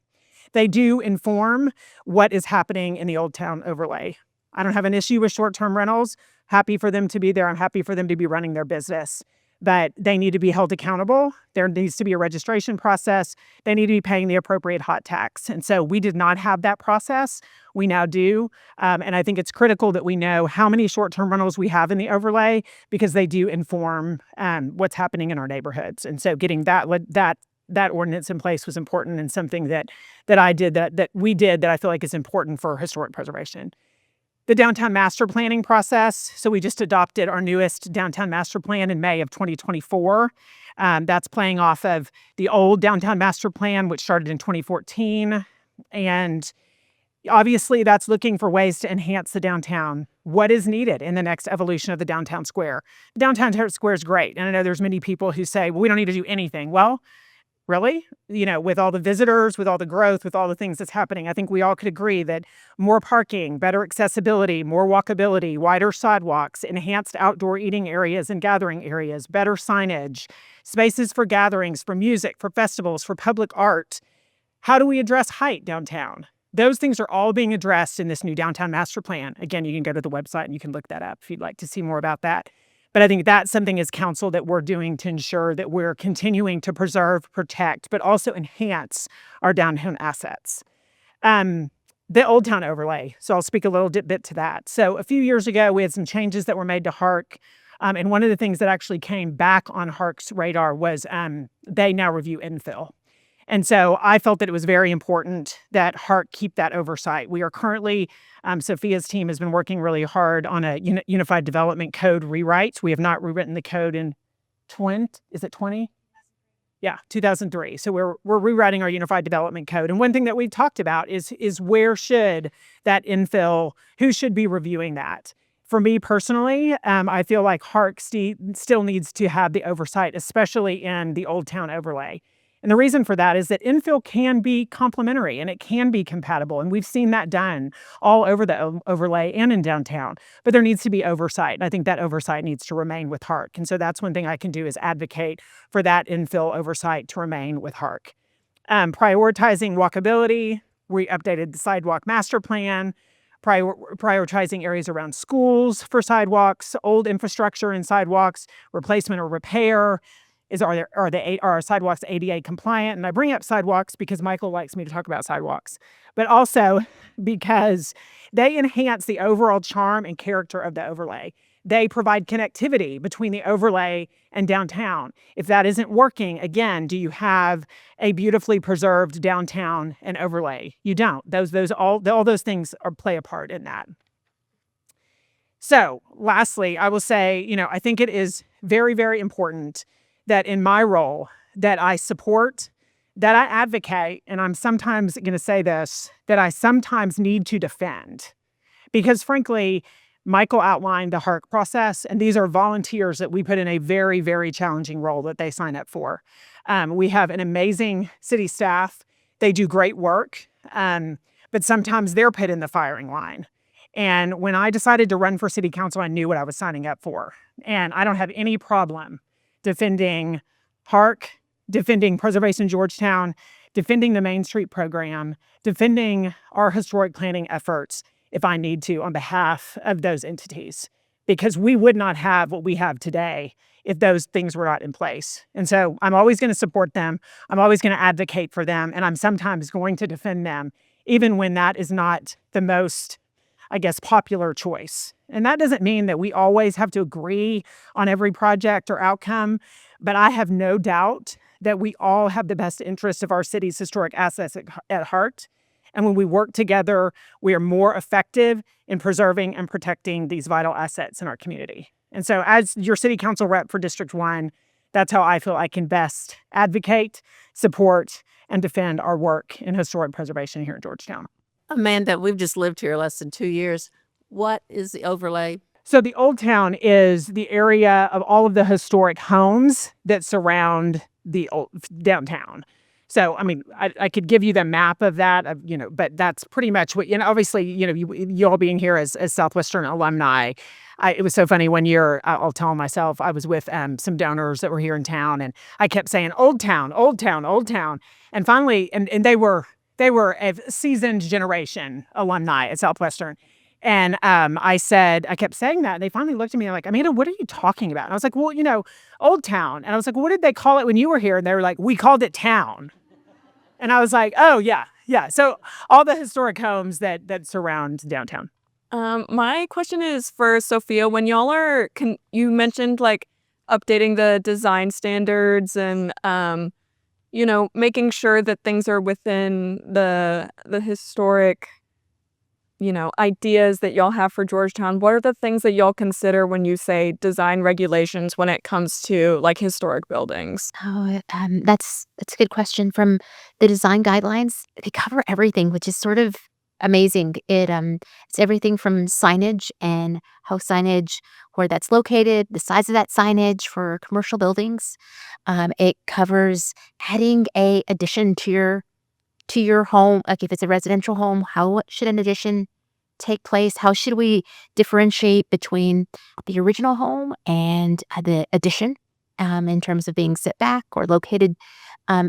They do inform what is happening in the Old Town overlay. I don't have an issue with short-term rentals. Happy for them to be there. I'm happy for them to be running their business. But they need to be held accountable. There needs to be a registration process. They need to be paying the appropriate hot tax. And so we did not have that process. We now do. And I think it's critical that we know how many short-term rentals we have in the overlay because they do inform what's happening in our neighborhoods. And so getting that ordinance in place was important and something that we did that I feel like is important for historic preservation. The downtown master planning process. So we just adopted our newest downtown master plan in May of 2024. That's playing off of the old downtown master plan, which started in 2014. And obviously that's looking for ways to enhance the downtown. What is needed in the next evolution of the downtown square? The downtown square is great. And I know there's many people who say, well, we don't need to do anything. Well, really. With all the visitors, with all the growth, with all the things that's happening, I think we all could agree that more parking, better accessibility, more walkability, wider sidewalks, enhanced outdoor eating areas and gathering areas, better signage, spaces for gatherings, for music, for festivals, for public art. How do we address height downtown? Those things are all being addressed in this new downtown master plan. Again, you can go to the website and you can look that up if you'd like to see more about that. But I think that's something as council that we're doing to ensure that we're continuing to preserve, protect, but also enhance our downtown assets. The Old Town overlay. So I'll speak a little bit to that. So a few years ago, we had some changes that were made to HARC. And one of the things that actually came back on HARC's radar was they now review infill. And so I felt that it was very important that HARC keep that oversight. We are currently, Sophia's team has been working really hard on a Unified Development Code rewrite. We have not rewritten the code in 20? Yeah, 2003. So we're rewriting our Unified Development Code. And one thing that we've talked about is where should that infill, who should be reviewing that? For me personally, I feel like HARC still needs to have the oversight, especially in the Old Town overlay. And the reason for that is that infill can be complementary and it can be compatible. And we've seen that done all over the overlay and in downtown. But there needs to be oversight. And I think that oversight needs to remain with HARC. And so that's one thing I can do is advocate for that infill oversight to remain with HARC. Prioritizing walkability. We updated the sidewalk master plan. Prioritizing areas around schools for sidewalks, old infrastructure and sidewalks, replacement or repair. Are our sidewalks ADA compliant? And I bring up sidewalks because Michael likes me to talk about sidewalks, but also because they enhance the overall charm and character of the overlay. They provide connectivity between the overlay and downtown. If that isn't working, again, do you have a beautifully preserved downtown and overlay? You don't. All those things play a part in that. So lastly, I will say, I think it is very, very important that in my role that I support, that I advocate, and I'm sometimes going to say this, that I sometimes need to defend. Because frankly, Michael outlined the HARC process, and these are volunteers that we put in a very, very challenging role that they sign up for. We have an amazing city staff. They do great work, but sometimes they're put in the firing line. And when I decided to run for city council, I knew what I was signing up for. And I don't have any problem defending HARC, defending Preservation Georgetown, defending the Main Street program, defending our historic planning efforts if I need to on behalf of those entities, because we would not have what we have today if those things were not in place. And so I'm always going to support them. I'm always going to advocate for them. And I'm sometimes going to defend them, even when that is not the most, popular choice. And that doesn't mean that we always have to agree on every project or outcome, but I have no doubt that we all have the best interest of our city's historic assets at heart. And when we work together, we are more effective in preserving and protecting these vital assets in our community. And so as your city council rep for District 1, that's how I feel I can best advocate, support, and defend our work in historic preservation here in Georgetown. Amanda, we've just lived here less than 2 years. What is the overlay? So the Old Town is the area of all of the historic homes that surround the old downtown. So, I could give you the map of that, but that's pretty much what, obviously, you all being here as Southwestern alumni. It was so funny one year, I'll tell myself, I was with some donors that were here in town, and I kept saying, Old Town, Old Town, Old Town. And finally, and they were a seasoned generation alumni at Southwestern. And I kept saying that. And they finally looked at me like, Amanda, what are you talking about? And I was like, well, Old Town. And I was like, what did they call it when you were here? And they were like, we called it Town. And I was like, oh, yeah. So all the historic homes that surround downtown. My question is for Sophia. When y'all you mentioned like updating the design standards and, making sure that things are within the historic, ideas that y'all have for Georgetown. What are the things that y'all consider when you say design regulations when it comes to like historic buildings? Oh, that's a good question. From the design guidelines, they cover everything, which is sort of amazing. It's everything from signage and how signage, where that's located, the size of that signage for commercial buildings. It covers adding a addition to your home. Like if it's a residential home, how should an addition take place? How should we differentiate between the original home and the addition in terms of being set back or located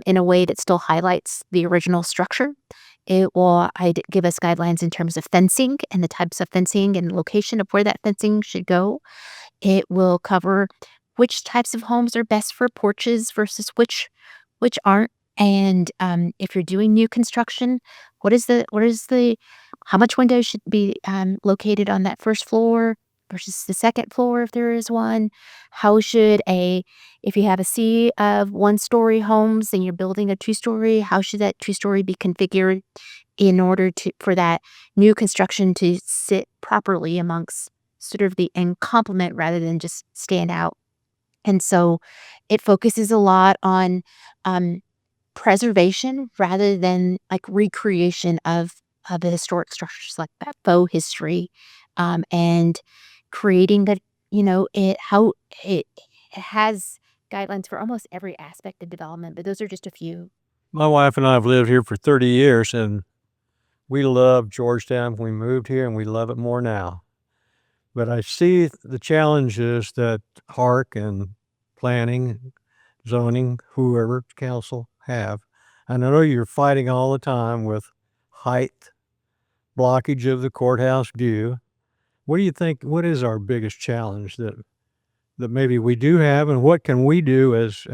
in a way that still highlights the original structure? It will give us guidelines in terms of fencing and the types of fencing and location of where that fencing should go. It will cover which types of homes are best for porches versus which aren't. And if you're doing new construction, what is the how much windows should be located on that first floor versus the second floor if there is one? How should if you have a sea of one-story homes and you're building a two-story, how should that two-story be configured in order for that new construction to sit properly amongst sort of and complement rather than just stand out? And so it focuses a lot on preservation rather than like recreation of the historic structures, like that faux history, and creating that, it has guidelines for almost every aspect of development, but those are just a few. My wife and I have lived here for 30 years, and we love Georgetown when we moved here, and we love it more now. But I see the challenges that HARC and planning, zoning, whoever council have. And I know you're fighting all the time with height, blockage of the courthouse view. What do you think, what is our biggest challenge that maybe we do have, and what can we do as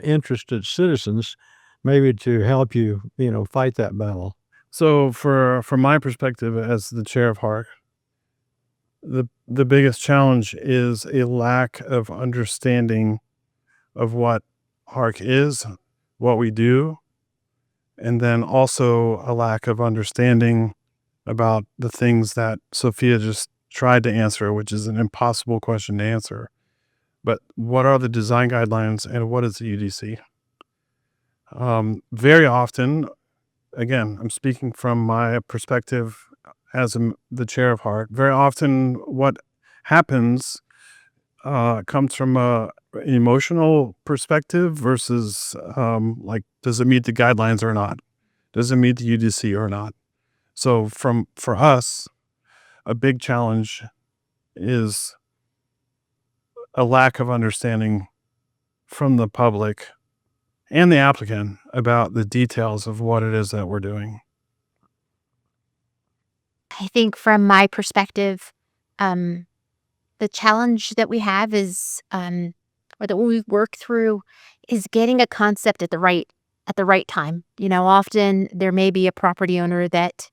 interested citizens maybe to help you, fight that battle? So from my perspective as the chair of HARC, the biggest challenge is a lack of understanding of what HARC is, what we do, and then also a lack of understanding about the things that Sophia just tried to answer, which is an impossible question to answer. But what are the design guidelines and what is the UDC? Very often, again, I'm speaking from my perspective as the chair of HARC, very often what happens comes from an emotional perspective versus does it meet the guidelines or not? Does it meet the UDC or not? So for us, a big challenge is a lack of understanding from the public and the applicant about the details of what it is that we're doing. I think from my perspective, the challenge that we have is, or that we work through, is getting a concept at the right time. Often there may be a property owner that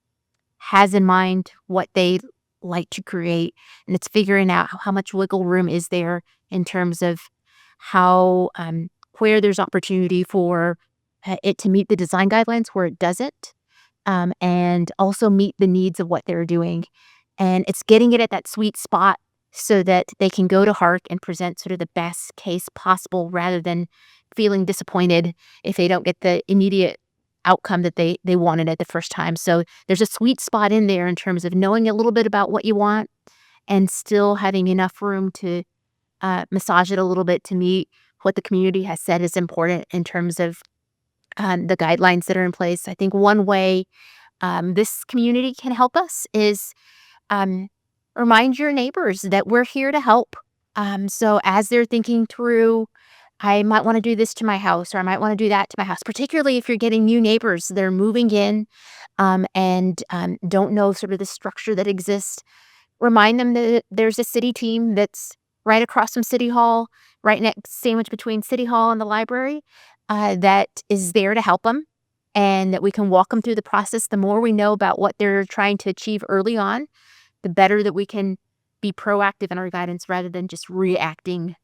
has in mind what they like to create, and it's figuring out how much wiggle room is there in terms of how where there's opportunity for it to meet the design guidelines, where it doesn't, and also meet the needs of what they're doing. And it's getting it at that sweet spot so that they can go to HARC and present sort of the best case possible rather than feeling disappointed if they don't get the immediate outcome that they wanted at the first time. So there's a sweet spot in there in terms of knowing a little bit about what you want and still having enough room to massage it a little bit to meet what the community has said is important in terms of the guidelines that are in place. I think one way this community can help us is remind your neighbors that we're here to help. So as they're thinking through, I might want to do this to my house, or I might want to do that to my house, particularly if you're getting new neighbors that are moving in and don't know sort of the structure that exists. Remind them that there's a city team that's right across from City Hall, right next, sandwiched between City Hall and the library, that is there to help them, and that we can walk them through the process. The more we know about what they're trying to achieve early on, the better that we can be proactive in our guidance rather than just reacting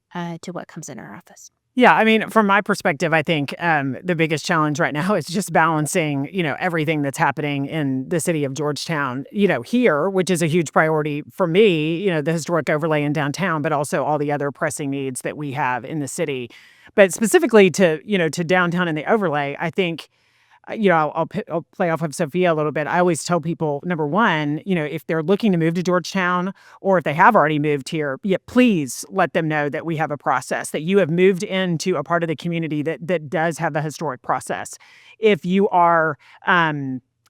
to what comes in our office. Yeah, I mean, from my perspective, I think the biggest challenge right now is just balancing, everything that's happening in the city of Georgetown, here, which is a huge priority for me, the historic overlay in downtown, but also all the other pressing needs that we have in the city. But specifically to downtown and the overlay, I think I'll play off of Sophia a little bit. I always tell people, number one, if they're looking to move to Georgetown or if they have already moved here, please let them know that we have a process, that you have moved into a part of the community that does have a historic process. If you are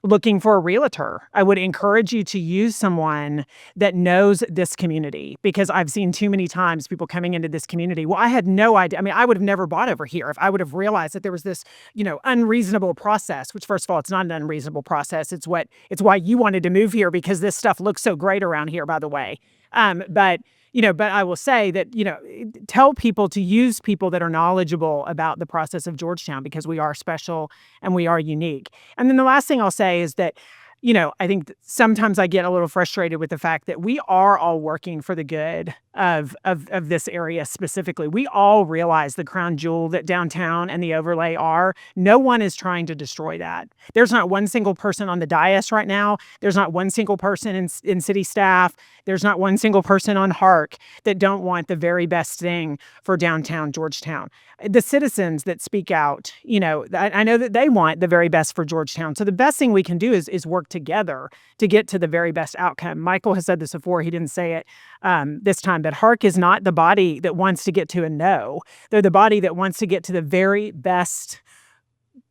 looking for a realtor, I would encourage you to use someone that knows this community, because I've seen too many times people coming into this community. Well, I had no idea. I mean, I would have never bought over here if I would have realized that there was this, unreasonable process, which first of all, it's not an unreasonable process. It's why you wanted to move here, because this stuff looks so great around here, by the way. But I will say that, tell people to use people that are knowledgeable about the process of Georgetown, because we are special and we are unique. And then the last thing I'll say is that, I think sometimes I get a little frustrated with the fact that we are all working for the good of this area specifically. We all realize the crown jewel that downtown and the overlay are. No one is trying to destroy that. There's not one single person on the dais right now. There's not one single person in city staff. There's not one single person on HARC that don't want the very best thing for downtown Georgetown. The citizens that speak out, I know that they want the very best for Georgetown. So the best thing we can do is work together to get to the very best outcome. Michael has said this before. He didn't say it this time, but HARC is not the body that wants to get to a no. They're the body that wants to get to the very best,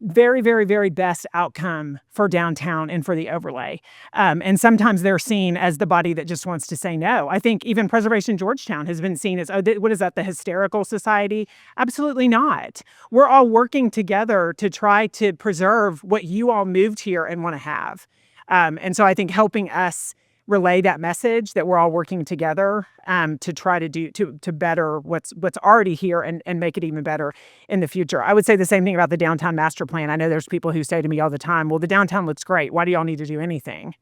very, very, very best outcome for downtown and for the overlay. And sometimes they're seen as the body that just wants to say no. I think even Preservation Georgetown has been seen as, what is that, the hysterical society? Absolutely not. We're all working together to try to preserve what you all moved here and want to have. And so I think helping us relay that message that we're all working together to try to do to better what's already here and make it even better in the future. I would say the same thing about the downtown master plan. I know there's people who say to me all the time, well, the downtown looks great. Why do y'all need to do anything?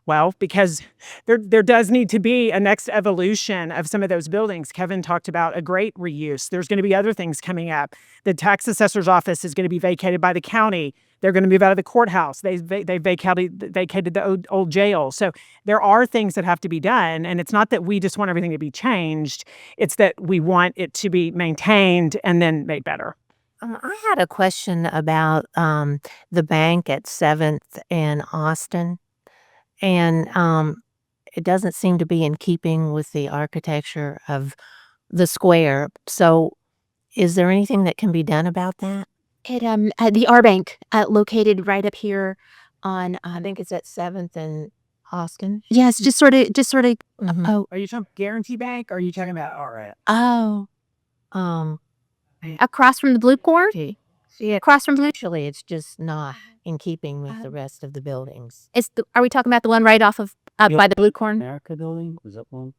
Well, because there does need to be a next evolution of some of those buildings. Kevin talked about a great reuse. There's going to be other things coming up. The tax assessor's office is going to be vacated by the county. They're going to move out of the courthouse. They vacated the old jail. So there are things that have to be done. And it's not that we just want everything to be changed. It's that we want it to be maintained and then made better. I had a question about the bank at 7th and Austin. And it doesn't seem to be in keeping with the architecture of the square. So is there anything that can be done about that? The R Bank, located right up here on, I think it's at 7th and Austin. yes, just sort of, Mhm. oh, Are you talking Guarantee Bank or are you talking about RF? oh, Um, across from the Blue Corn, see, across from Blue. actually, it's just not in keeping with the rest of the buildings. Are we talking about the one right off of by the Blue Corn? America building, was that one?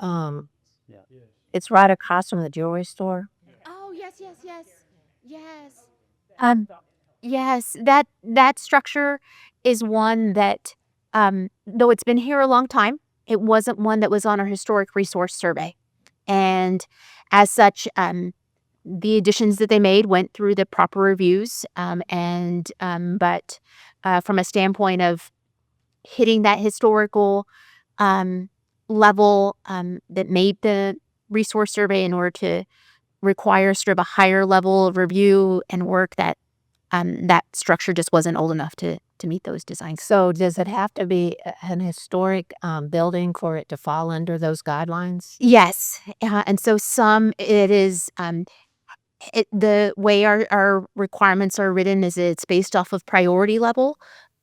Um, Yeah. it's right across from the jewelry store. Oh, yes. Yes, that structure is one that, though it's been here a long time, it wasn't one that was on our historic resource survey. And as such, the additions that they made went through the proper reviews. But from a standpoint of hitting that historical level that made the resource survey in order to require sort of a higher level of review and work, that structure just wasn't old enough to meet those designs. So does it have to be an historic building for it to fall under those guidelines? Yes, and so it is. The way our requirements are written is it's based off of priority level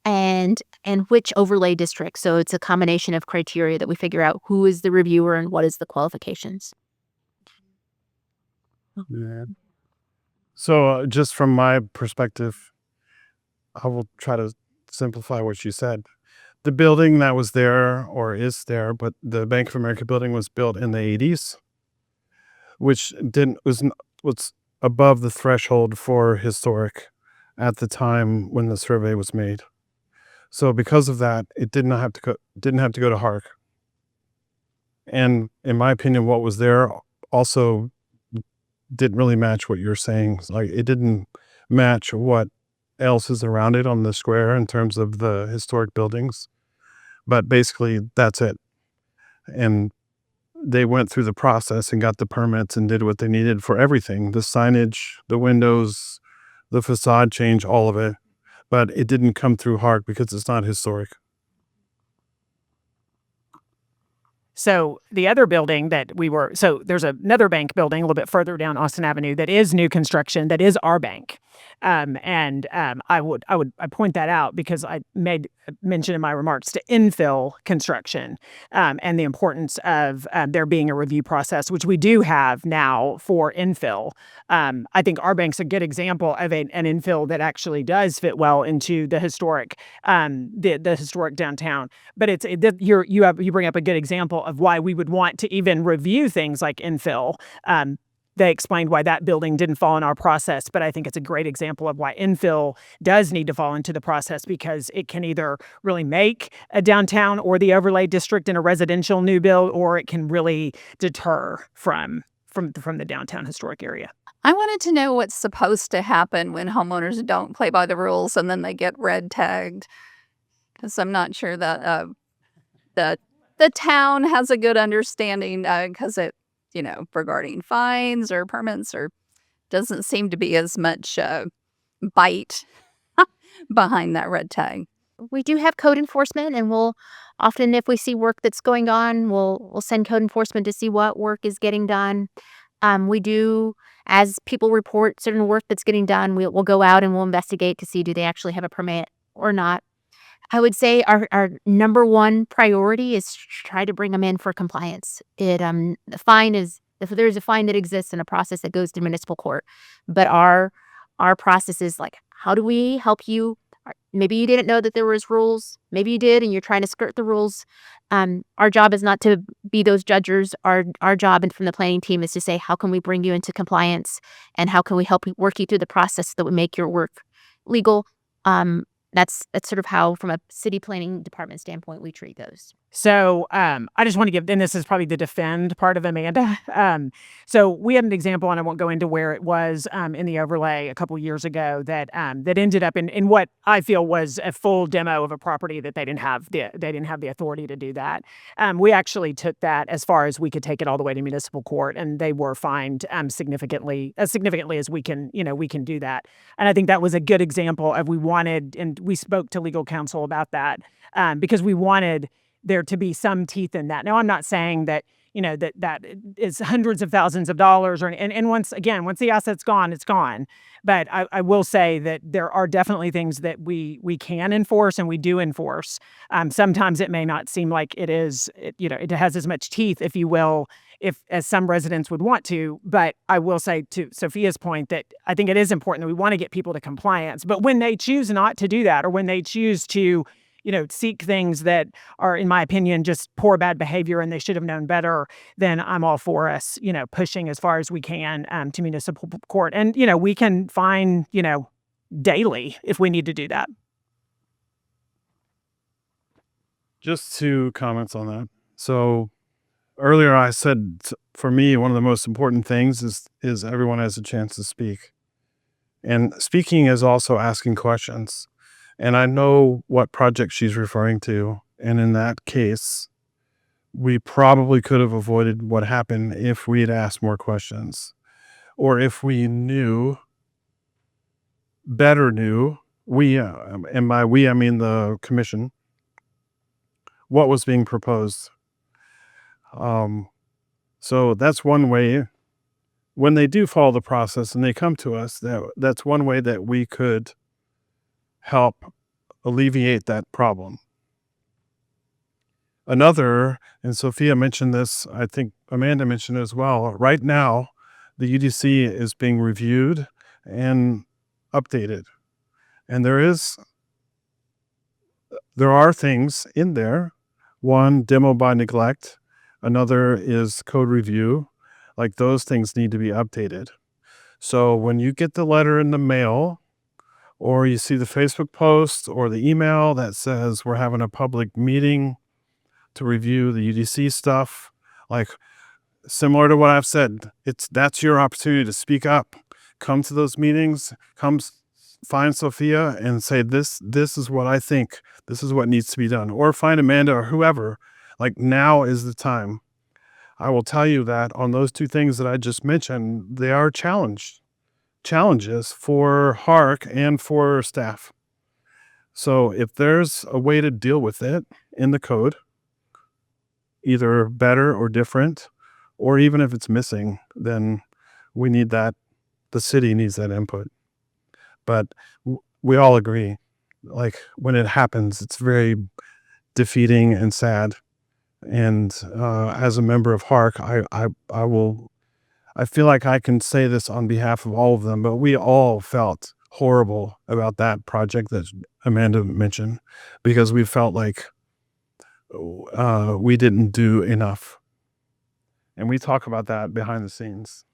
and which overlay district. So it's a combination of criteria that we figure out who is the reviewer and what is the qualifications. Yeah. So just from my perspective, I will try to simplify what you said. The building that was there or is there, but the Bank of America building was built in the 80s, which was above the threshold for historic at the time when the survey was made. So because of that, it didn't have to go to HARC. And in my opinion, what was there also didn't really match what you're saying. Like, it didn't match what else is around it on the square in terms of the historic buildings. But basically, that's it. And they went through the process and got the permits and did what they needed for everything: the signage, the windows, the facade change, all of it. But it didn't come through HARC because it's not historic. So the other building that there's another bank building a little bit further down Austin Avenue that is new construction, that is our bank. I point that out because I made mention in my remarks to infill construction, and the importance of there being a review process, which we do have now for infill. I think our bank's a good example of an infill that actually does fit well into the historic, the historic downtown. But you bring up a good example of why we would want to even review things like infill. They explained why that building didn't fall in our process, but I think it's a great example of why infill does need to fall into the process, because it can either really make a downtown or the overlay district in a residential new build, or it can really deter from the downtown historic area. I wanted to know what's supposed to happen when homeowners don't play by the rules and then they get red tagged, because I'm not sure that the town has a good understanding, because it, regarding fines or permits, or doesn't seem to be as much bite behind that red tag. We do have code enforcement, and we'll often, if we see work that's going on, we'll send code enforcement to see what work is getting done. We do, as people report certain work that's getting done, we'll go out and we'll investigate to see, do they actually have a permit or not. I would say our number one priority is to try to bring them in for compliance. The fine is, if there's a fine that exists in a process that goes to municipal court, but our process is like, how do we help you? Maybe you didn't know that there was rules. Maybe you did, and you're trying to skirt the rules. Our job is not to be those judges. Our job, and from the planning team, is to say, how can we bring you into compliance, and how can we help you work you through the process that would make your work legal? That's sort of how, from a city planning department standpoint, we treat those. So I just want to give, and this is probably the defend part of Amanda. So we had an example, and I won't go into where it was in the overlay a couple years ago, that ended up in what I feel was a full demo of a property that they didn't have the authority to do that. We actually took that as far as we could take it all the way to municipal court, and they were fined significantly as we can do that. And I think that was a good example of, we spoke to legal counsel about that, because we wanted there to be some teeth in that. Now, I'm not saying that, that is hundreds of thousands of dollars, and once the asset's gone, it's gone. But I will say that there are definitely things that we can enforce, and we do enforce. Sometimes it may not seem like it has as much teeth, if you will, as some residents would want to. But I will say, to Sophia's point, that I think it is important that we want to get people to compliance. But when they choose not to do that, or when they choose to seek things that are, in my opinion, just poor, bad behavior, and they should have known better, then I'm all for us, pushing as far as we can to municipal court. And, we can fine, daily if we need to do that. Just 2 comments on that. So earlier I said, for me, one of the most important things is everyone has a chance to speak. And speaking is also asking questions. And I know what project she's referring to. And in that case, we probably could have avoided what happened if we had asked more questions, or if we knew, and by we, I mean the commission, what was being proposed. So that's one way. When they do follow the process and they come to us, that's one way that we could help alleviate that problem. Another, and Sophia mentioned this, I think Amanda mentioned it as well, right now the UDC is being reviewed and updated. And there are things in there. One, demo by neglect. Another is code review. Like, those things need to be updated. So when you get the letter in the mail, or you see the Facebook post or the email that says we're having a public meeting to review the UDC stuff, like, similar to what I've said, that's your opportunity to speak up. Come to those meetings, come find Sophia and say, this is what I think, this is what needs to be done. Or find Amanda or whoever. Like, now is the time. I will tell you that on those 2 things that I just mentioned, they are challenged. challenges for HARC and for staff. So if there's a way to deal with it in the code, either better or different, or even if it's missing, then we need that. The city needs that input. But we all agree, like when it happens, it's very defeating and sad. And as a member of HARC, I feel like I can say this on behalf of all of them, but we all felt horrible about that project that Amanda mentioned, because we felt like we didn't do enough. And we talk about that behind the scenes.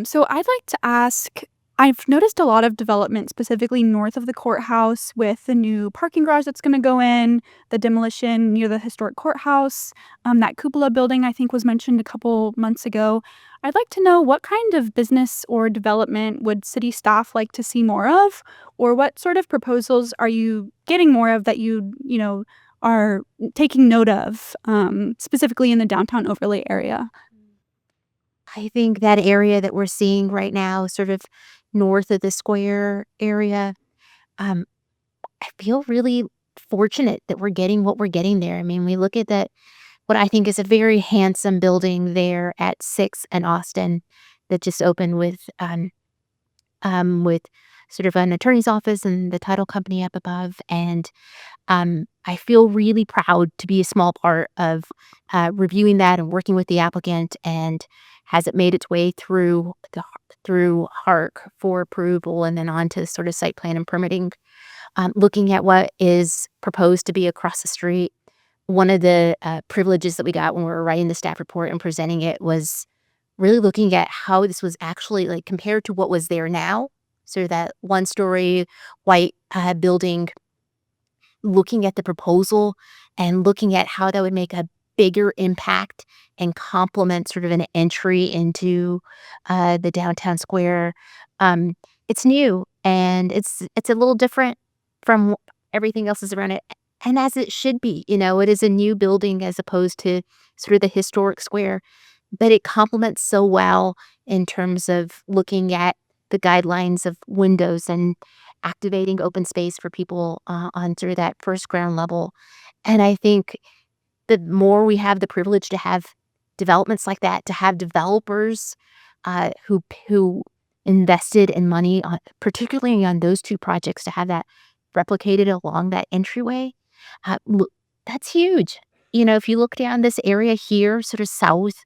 So I'd like to ask, I've noticed a lot of development specifically north of the courthouse with the new parking garage that's going to go in, the demolition near the historic courthouse, that cupola building I think was mentioned a couple months ago. I'd like to know what kind of business or development would city staff like to see more of, or what sort of proposals are you getting more of that you are taking note of, specifically in the downtown overlay area? I think that area that we're seeing right now, sort of north of the square area, I feel really fortunate that we're getting what we're getting there. I mean, we look at that, what I think is a very handsome building there at 6th and Austin that just opened with sort of an attorney's office and the title company up above. And I feel really proud to be a small part of reviewing that and working with the applicant. And has it made its way through HARC for approval and then on to sort of site plan and permitting? Looking at what is proposed to be across the street, one of the privileges that we got when we were writing the staff report and presenting it was really looking at how this was actually like compared to what was there now. So that one-story white building, looking at the proposal and looking at how that would make a bigger impact and complement sort of an entry into the downtown square. It's new and it's a little different from everything else that's around it. And as it should be, it is a new building as opposed to sort of the historic square, but it complements so well in terms of looking at the guidelines of windows and activating open space for people on sort of that first ground level. And I think the more we have the privilege to have developments like that, to have developers who invested in money, particularly on those two projects, to have that replicated along that entryway, that's huge. If you look down this area here, sort of south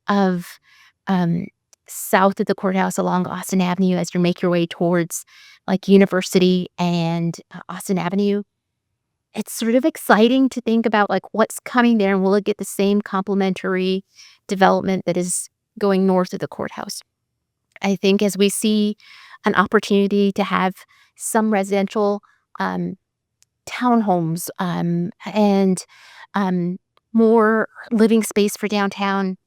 of the courthouse along Austin Avenue, as you make your way towards like University and Austin Avenue, it's sort of exciting to think about like what's coming there, and will it get the same complementary development that is going north of the courthouse? I think as we see an opportunity to have some residential townhomes and more living space for downtown,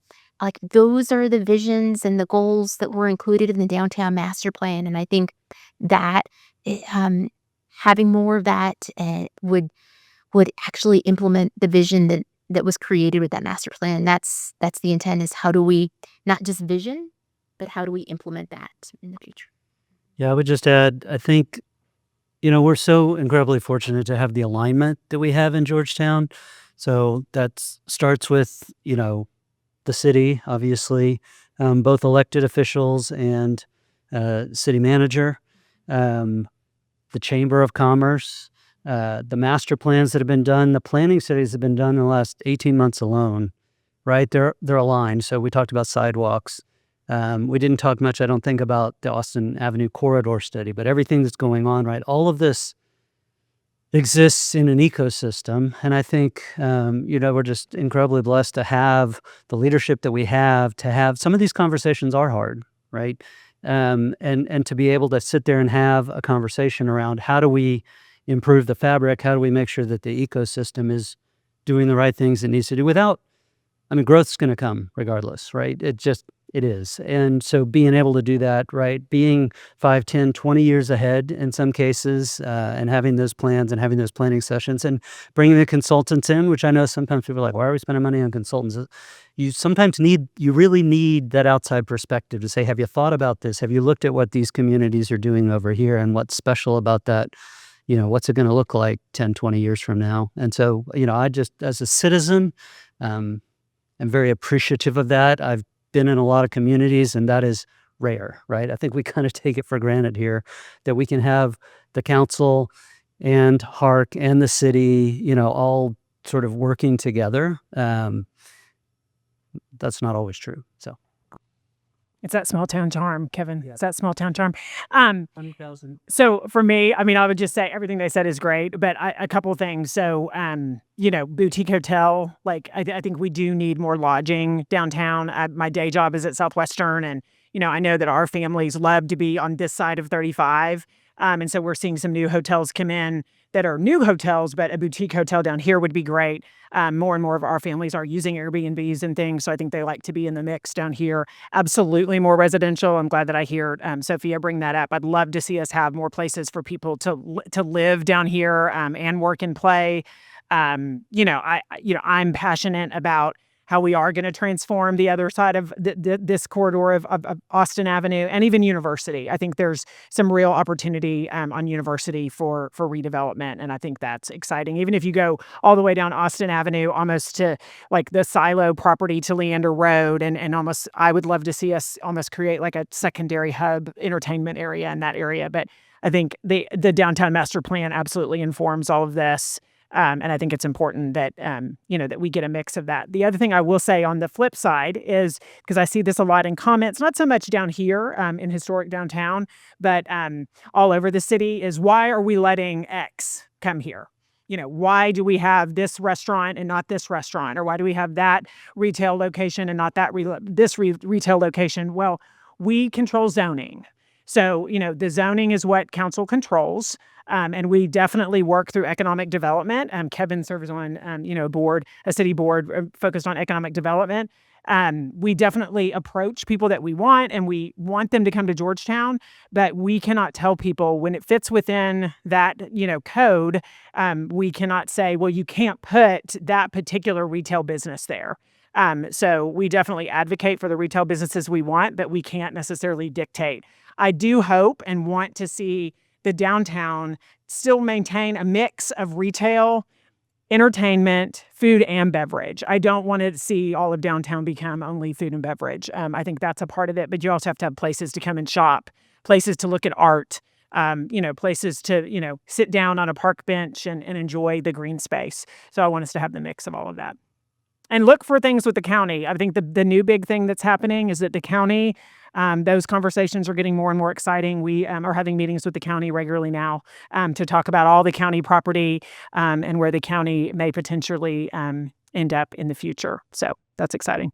like those are the visions and the goals that were included in the downtown master plan. And I think that having more of that would actually implement the vision that was created with that master plan. That's the intent, is how do we not just vision, but how do we implement that in the future? Yeah, I would just add, I think, we're so incredibly fortunate to have the alignment that we have in Georgetown. So that starts with, the city, obviously, both elected officials and city manager, the Chamber of Commerce, the master plans that have been done, the planning studies that have been done in the last 18 months alone, right? They're aligned. So we talked about sidewalks. We didn't talk much, I don't think, about the Austin Avenue corridor study, but everything that's going on, right? All of this exists in an ecosystem. And I think, we're just incredibly blessed to have the leadership that we have, to have some of these conversations are hard, right? And to be able to sit there and have a conversation around how do we improve the fabric? How do we make sure that the ecosystem is doing the right things it needs to do growth's going to come regardless, right? It is. And so being able to do that, right, being 5, 10, 20 years ahead in some cases, and having those plans and having those planning sessions and bringing the consultants in, which I know sometimes people are like, why are we spending money on consultants? You really need that outside perspective to say, have you thought about this? Have you looked at what these communities are doing over here and what's special about that? What's it going to look like 10, 20 years from now? And so, I just, as a citizen, am very appreciative of that. I've been in a lot of communities, and that is rare, right? I think we kind of take it for granted here that we can have the council and HARC and the city, all sort of working together. That's not always true. So It's that small town charm, Kevin. Yeah. It's that small town charm. 20,000. So for me, I would just say everything they said is great, but a couple things. So, boutique hotel, I think we do need more lodging downtown. My day job is at Southwestern, and, I know that our families love to be on this side of 35. And so we're seeing some new hotels come in that are new hotels, but a boutique hotel down here would be great. More and more of our families are using Airbnbs and things, so I think they like to be in the mix down here. Absolutely more residential. I'm glad that I hear Sophia bring that up. I'd love to see us have more places for people to live down here and work and play. I'm passionate about how we are going to transform the other side of this corridor of Austin Avenue and even University. I think there's some real opportunity on University for redevelopment, and I think that's exciting. Even if you go all the way down Austin Avenue, almost to the Silo property to Leander Road, and almost, I would love to see us almost create a secondary hub entertainment area in that area. But I think the downtown master plan absolutely informs all of this. And I think it's important that, that we get a mix of that. The other thing I will say on the flip side is, because I see this a lot in comments, not so much down here in historic downtown, but all over the city, is why are we letting X come here? Why do we have this restaurant and not this restaurant? Or why do we have that retail location and not this retail location? Well, we control zoning. So, the zoning is what council controls. And we definitely work through economic development. Kevin serves on, a city board focused on economic development. We definitely approach people that we want, and we want them to come to Georgetown, but we cannot tell people when it fits within that, code. We cannot say, well, you can't put that particular retail business there. So we definitely advocate for the retail businesses we want, but we can't necessarily dictate. I do hope and want to see the downtown still maintain a mix of retail, entertainment, food, and beverage. I don't want to see all of downtown become only food and beverage. I think that's a part of it, but you also have to have places to come and shop, places to look at art, places to, sit down on a park bench and enjoy the green space. So I want us to have the mix of all of that. And look for things with the county. I think the new big thing that's happening is that the county, those conversations are getting more and more exciting. We are having meetings with the county regularly now to talk about all the county property and where the county may potentially end up in the future. So that's exciting.